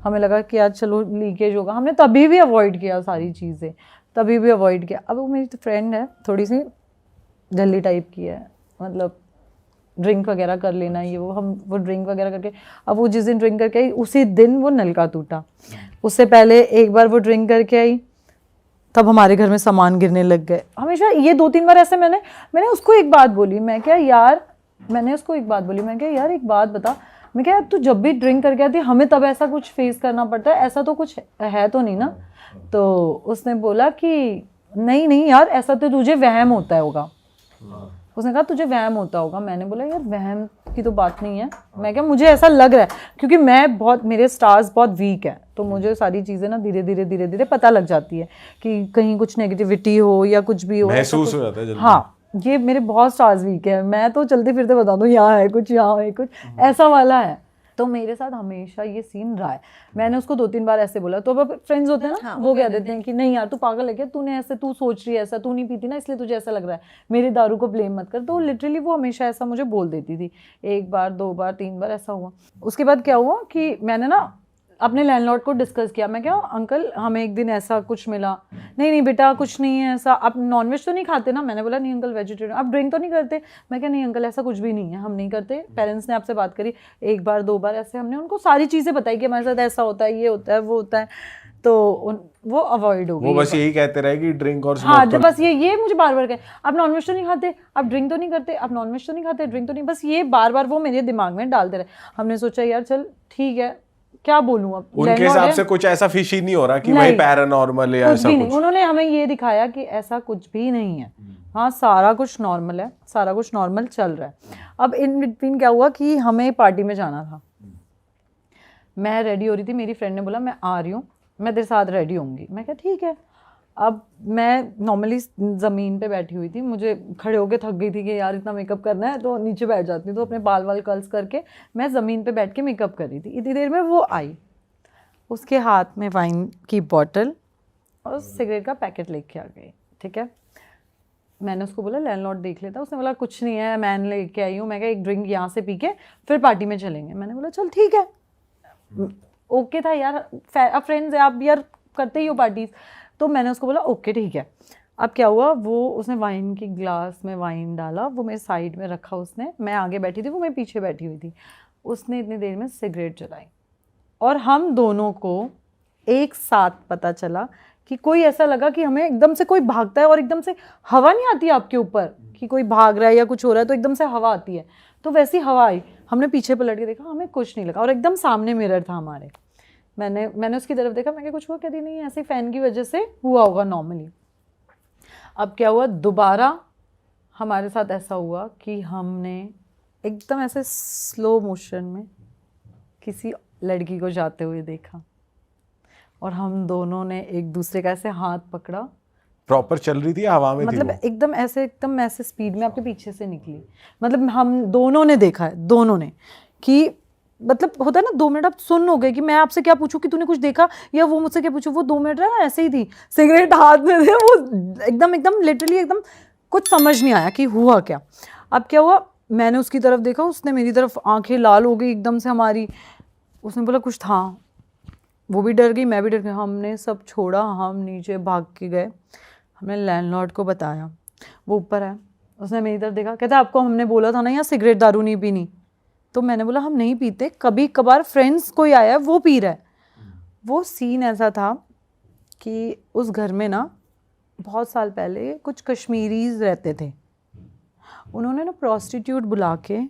हमें लगा कि यार चलो लीकेज होगा, हमने तभी भी अवॉइड किया सारी चीज़ें, तभी भी अवॉइड किया। अब वो मेरी फ्रेंड है, थोड़ी सी जल्दी टाइप की है, मतलब ड्रिंक वगैरह कर लेना ये वो ड्रिंक वगैरह करके, अब वो जिस दिन ड्रिंक करके आई उसी दिन वो नलका टूटा। उससे पहले एक बार वो ड्रिंक करके आई, तब हमारे घर में सामान गिरने लग गए। हमेशा ये 2-3 बार ऐसे मैंने उसको एक बात बोली, मैं क्या यार एक बात बता, मैं क्या तू जब भी ड्रिंक करके आती हमें तब ऐसा कुछ फेस करना पड़ता है, ऐसा तो कुछ है तो नहीं ना। तो उसने बोला कि नहीं यार ऐसा तो तुझे वहम होता होगा। उसने कहा तुझे वहम होता होगा। मैंने बोला यार वहम की तो बात नहीं है, मैं क्या मुझे ऐसा लग रहा है, क्योंकि मेरे स्टार्स बहुत वीक है, तो मुझे सारी चीज़ें ना धीरे धीरे पता लग जाती है कि कहीं कुछ नेगेटिविटी हो या कुछ भी हो, महसूस हो जाता है जल्दी। हाँ, ये मेरे बहुत स्टार्स वीक है, मैं तो चलते फिरते बता दूँ यहाँ है कुछ, यहाँ है कुछ, ऐसा वाला है। तो मेरे साथ हमेशा ये सीन रहा है। मैंने उसको 2-3 बार ऐसे बोला, तो अब फ्रेंड्स होते हैं ना, वो कह देते हैं कि नहीं यार तू पागल है क्या, तू सोच रही है ऐसा, तू नहीं पीती ना इसलिए तुझे ऐसा लग रहा है, मेरी दारू को ब्लेम मत कर। तो लिटरली वो हमेशा ऐसा मुझे बोल देती थी। 1 बार 2 बार 3 बार ऐसा हुआ। उसके बाद क्या हुआ कि मैंने ना अपने लैंडलॉर्ड को डिस्कस किया। मैं क्या अंकल हमें एक दिन ऐसा कुछ मिला, नहीं बेटा कुछ नहीं है ऐसा, आप नॉनवेज तो नहीं खाते ना। मैंने बोला नहीं अंकल वेजिटेरियन। आप ड्रिंक तो नहीं करते। मैं क्या नहीं अंकल ऐसा कुछ भी नहीं है, हम नहीं करते। पेरेंट्स ने आपसे बात करी 1 बार 2 बार, ऐसे हमने उनको सारी चीज़ें बताई कि हमारे साथ ऐसा होता है, ये होता है, वो होता है। तो वो अवॉइड हो गई। वो बस यही कहते रहे कि ड्रिंक और हाँ, बस ये मुझे बार बार कहे आप नॉनवेज तो नहीं खाते, आप ड्रिंक तो नहीं करते, आप नॉनवेज तो नहीं खाते, ड्रिंक तो नहीं, बस ये बार बार वो मेरे दिमाग में डालते रहे। हमने सोचा यार चल ठीक है, क्या बोलूं अब, उनके हिसाब से कुछ ऐसा फिशी नहीं हो रहा कि भाई पैरानॉर्मल है या ऐसा कुछ। उन्होंने हमें ये दिखाया कि ऐसा कुछ भी नहीं है। हाँ, सारा कुछ नॉर्मल है, सारा कुछ नॉर्मल चल रहा है। अब इन बिटवीन क्या हुआ कि हमें पार्टी में जाना था। मैं रेडी हो रही थी, मेरी फ्रेंड ने बोला मैं आ रही हूँ, मैं तेरे साथ रेडी होंगी। मैं क्या ठीक है। अब मैं नॉर्मली ज़मीन पे बैठी हुई थी, मुझे खड़े होके थक गई थी कि यार इतना मेकअप करना है, तो नीचे बैठ जाती हूँ। तो अपने बाल वाल कर्ल्स करके मैं ज़मीन पे बैठ के मेकअप कर रही थी। इतनी देर में वो आई, उसके हाथ में वाइन की बॉटल और सिगरेट का पैकेट लेके आ गई। ठीक है, मैंने उसको बोला लैंडलॉर्ड देख लेता। उसने बोला कुछ नहीं है, मैं लेके आई हूँ। मैं क्या एक ड्रिंक यहाँ से पी के फिर पार्टी में चलेंगे। मैंने बोला चल ठीक है, ओके था यार, फ्रेंड्स है आप यार, करते ही हो पार्टीज। तो मैंने उसको बोला ओके ठीक है। अब क्या हुआ, वो उसने वाइन की ग्लास में वाइन डाला, वो मेरे साइड में रखा उसने, मैं आगे बैठी थी, वो मैं पीछे बैठी हुई थी। उसने इतनी देर में सिगरेट जलाई और हम दोनों को एक साथ पता चला कि कोई ऐसा लगा कि हमें एकदम से कोई भागता है और एकदम से हवा नहीं आती आपके ऊपर कि कोई भाग रहा है या कुछ हो रहा है तो एकदम से हवा आती है, तो वैसी हवा आई। हमने पीछे पलट के देखा, हमें कुछ नहीं लगा और एकदम सामने मिरर था हमारे। मैंने उसकी तरफ देखा, मैं क्या कुछ हुआ, कहती नहीं ऐसे फैन की वजह से हुआ होगा नॉर्मली। अब क्या हुआ, दोबारा हमारे साथ ऐसा हुआ कि हमने एकदम ऐसे स्लो मोशन में किसी लड़की को जाते हुए देखा और हम दोनों ने एक दूसरे का ऐसे हाथ पकड़ा। प्रॉपर चल रही थी हवा में, मतलब एकदम ऐसे स्पीड में आपके पीछे से निकली। मतलब हम दोनों ने देखा है, दोनों ने, कि मतलब होता है ना 2 मिनट आप सुन हो गए कि मैं आपसे क्या पूछूं कि तूने कुछ देखा या वो मुझसे क्या पूछूं। वो 2 मिनट ना ऐसे ही थी, सिगरेट हाथ में थे, वो एकदम लिटरली एकदम कुछ समझ नहीं आया कि हुआ क्या। अब क्या हुआ, मैंने उसकी तरफ देखा, उसने मेरी तरफ, आंखें लाल हो गई एकदम से हमारी। उसने बोला कुछ था, वो भी डर गई, मैं भी डर गई। हमने सब छोड़ा, हम नीचे भाग के गए, हमने लैंडलॉर्ड को बताया। वो ऊपर आया, उसने मेरी तरफ देखा, कहता आपको हमने बोला था ना यहाँ सिगरेट दारू नहीं पीनी। तो मैंने बोला हम नहीं पीते, कभी कभार फ्रेंड्स कोई आया है वो पी रहा है। वो सीन ऐसा था कि उस घर में ना बहुत साल पहले कुछ कश्मीरीज रहते थे, उन्होंने ना प्रोस्टिट्यूट बुला के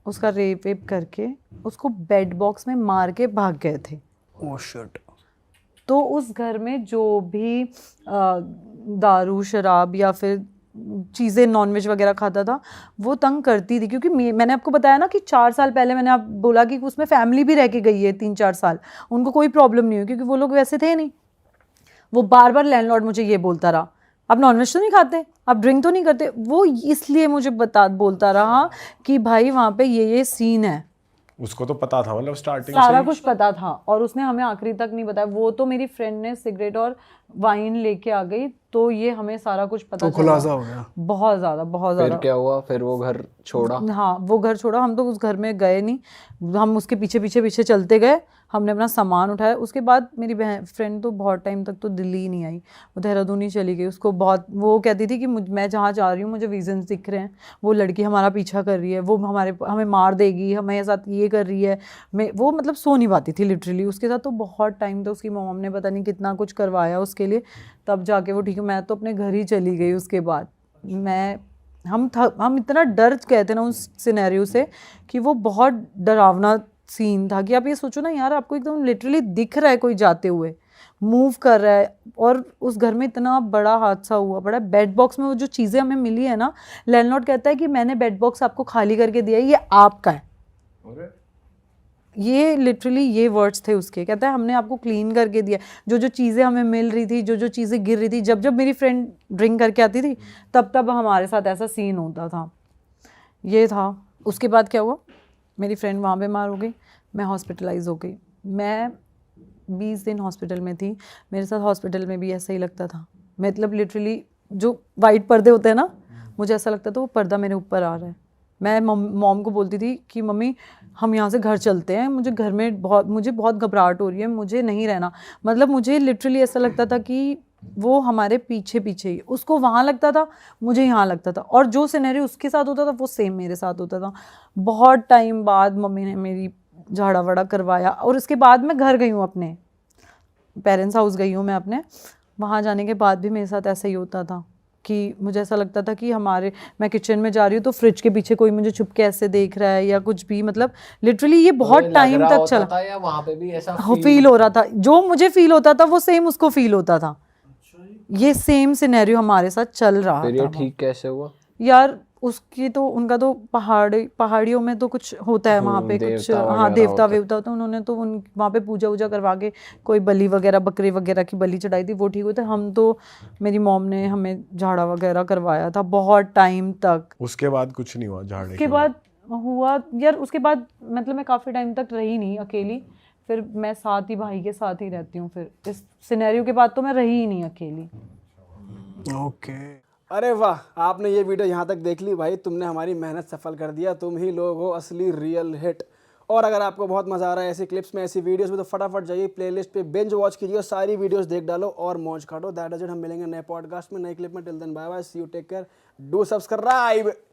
उसका रेप वेप करके उसको बेड बॉक्स में मार के भाग गए थे। Oh shit. तो उस घर में जो भी दारू शराब या फिर चीज़ें नॉनवेज वगैरह खाता था वो तंग करती थी, क्योंकि मैंने आपको बताया ना कि 4 साल पहले मैंने आप बोला कि उसमें फैमिली भी रह के गई है 3-4 साल, उनको कोई प्रॉब्लम नहीं हुई क्योंकि वो लोग वैसे थे नहीं। वो बार बार लैंडलॉर्ड मुझे ये बोलता रहा आप नॉनवेज तो नहीं खाते, आप ड्रिंक तो नहीं करते, वो इसलिए मुझे बोलता रहा कि भाई वहाँ पे ये सीन है। उसको तो पता था, मतलब स्टार्टिंग सारा से कुछ पता था और उसने हमें आखिरी तक नहीं बताया। वो तो मेरी फ्रेंड ने सिगरेट और वाइन लेके आ गई तो ये हमें सारा कुछ पता तो चला। खुलासा हो गया। बहुत ज़्यादा फिर क्या हुआ? फिर वो घर छोड़ा? हाँ वो घर छोड़ा, हम तो उस घर में गए नहीं, हम उसके पीछे पीछे पीछे चलते गए, हमने अपना सामान उठाया। उसके बाद मेरी बहन फ्रेंड तो बहुत टाइम तक तो दिल्ली ही नहीं आई, वो देहरादून ही चली गई। उसको बहुत वो कहती थी कि मैं जहाँ जा रही हूँ मुझे विजन्स दिख रहे हैं, वो लड़की हमारा पीछा कर रही है, वो हमें मार देगी, हमारे साथ ये कर रही है। वो मतलब सो नहीं पाती थी लिटरली उसके साथ। तो बहुत टाइम तक उसकी मॉम ने पता नहीं कितना कुछ करवाया उसके लिए, तब जाके वो ठीक है। मैं तो अपने घर ही चली गई उसके बाद। हम इतना डर गए थे ना उस सिनेरियो से कि वो बहुत डरावना सीन था कि आप ये सोचो ना यार, आपको एकदम लिटरली दिख रहा है कोई जाते हुए, मूव कर रहा है, और उस घर में इतना बड़ा हादसा हुआ पड़ा। बेड बॉक्स में वो जो चीज़ें हमें मिली है ना, लैंडलॉर्ड कहता है कि मैंने बेड बॉक्स आपको खाली करके दिया है, ये आपका है। ये लिटरली ये वर्ड्स थे उसके। कहता है हमने आपको क्लीन करके दिया, जो चीज़ें हमें मिल रही थी, जो चीज़ें गिर रही थी, जब मेरी फ्रेंड ड्रिंक करके आती थी तब हमारे साथ ऐसा सीन होता था। ये था। उसके बाद क्या हुआ, मेरी फ्रेंड वहाँ बीमार हो गई, मैं हॉस्पिटलाइज हो गई। मैं 20 दिन हॉस्पिटल में थी। मेरे साथ हॉस्पिटल में भी ऐसा ही लगता था, मतलब लिटरली जो वाइट पर्दे होते हैं ना, मुझे ऐसा लगता था वो पर्दा मेरे ऊपर आ रहा है। मैं मॉम को बोलती थी कि मम्मी हम यहाँ से घर चलते हैं, मुझे घर में मुझे बहुत घबराहट हो रही है, मुझे नहीं रहना। मतलब मुझे लिटरली ऐसा लगता था कि वो हमारे पीछे पीछे ही, उसको वहाँ लगता था, मुझे यहाँ लगता था, और जो सिनेरियो उसके साथ होता था वो सेम मेरे साथ होता था। बहुत टाइम बाद मम्मी ने मेरी झाड़ा वाड़ा करवाया, और उसके बाद मैं घर गई हूँ, अपने पेरेंट्स हाउस गई हूँ मैं अपने। वहाँ जाने के बाद भी मेरे साथ ऐसा ही होता था कि मुझे ऐसा लगता था कि मैं किचन में जा रही हूँ तो फ्रिज के पीछे कोई मुझे छुप के ऐसे देख रहा है या कुछ भी। मतलब लिटरली ये बहुत टाइम तक चला था या वहाँ पे भी ऐसा फील हो रहा था, जो मुझे फील होता था वो सेम उसको फील होता था। ये सेम सिनेरियो हमारे साथ चल रहा फिर ये था। ठीक कैसे हुआ यार उसकी तो, उनका तो पहाड़ियों में तो कुछ होता है वहाँ पे, कुछ हाँ देवता वेवता होता है। उन्होंने तो वहाँ पे पूजा वूजा करवा के कोई बलि वगैरह, बकरे वगैरह की बलि चढ़ाई थी, वो ठीक हुआ था। हम तो, मेरी मॉम ने हमें झाड़ा वगैरह करवाया था बहुत टाइम तक। उसके बाद कुछ नहीं हुआ झाड़े उसके बाद हुआ यार, उसके बाद मतलब मैं काफ़ी टाइम तक रही नहीं अकेली, फिर मैं साथ ही भाई के साथ ही रहती हूँ। फिर इस सिनेरियो के बाद तो मैं रही ही नहीं अकेली। ओके। अरे वाह, आपने ये वीडियो यहाँ तक देख ली भाई, तुमने हमारी मेहनत सफल कर दिया। तुम ही लोग हो असली रियल हिट। और अगर आपको बहुत मज़ा आ रहा है ऐसी क्लिप्स में, ऐसी वीडियोस में, तो फटाफट जाइए प्लेलिस्ट पे बिंज वॉच कीजिए, सारी वीडियोस देख डालो और मौज काटो। That is it. हम मिलेंगे नए पॉडकास्ट में, नए क्लिप में। Till then bye bye, see you, take care, do subscribe.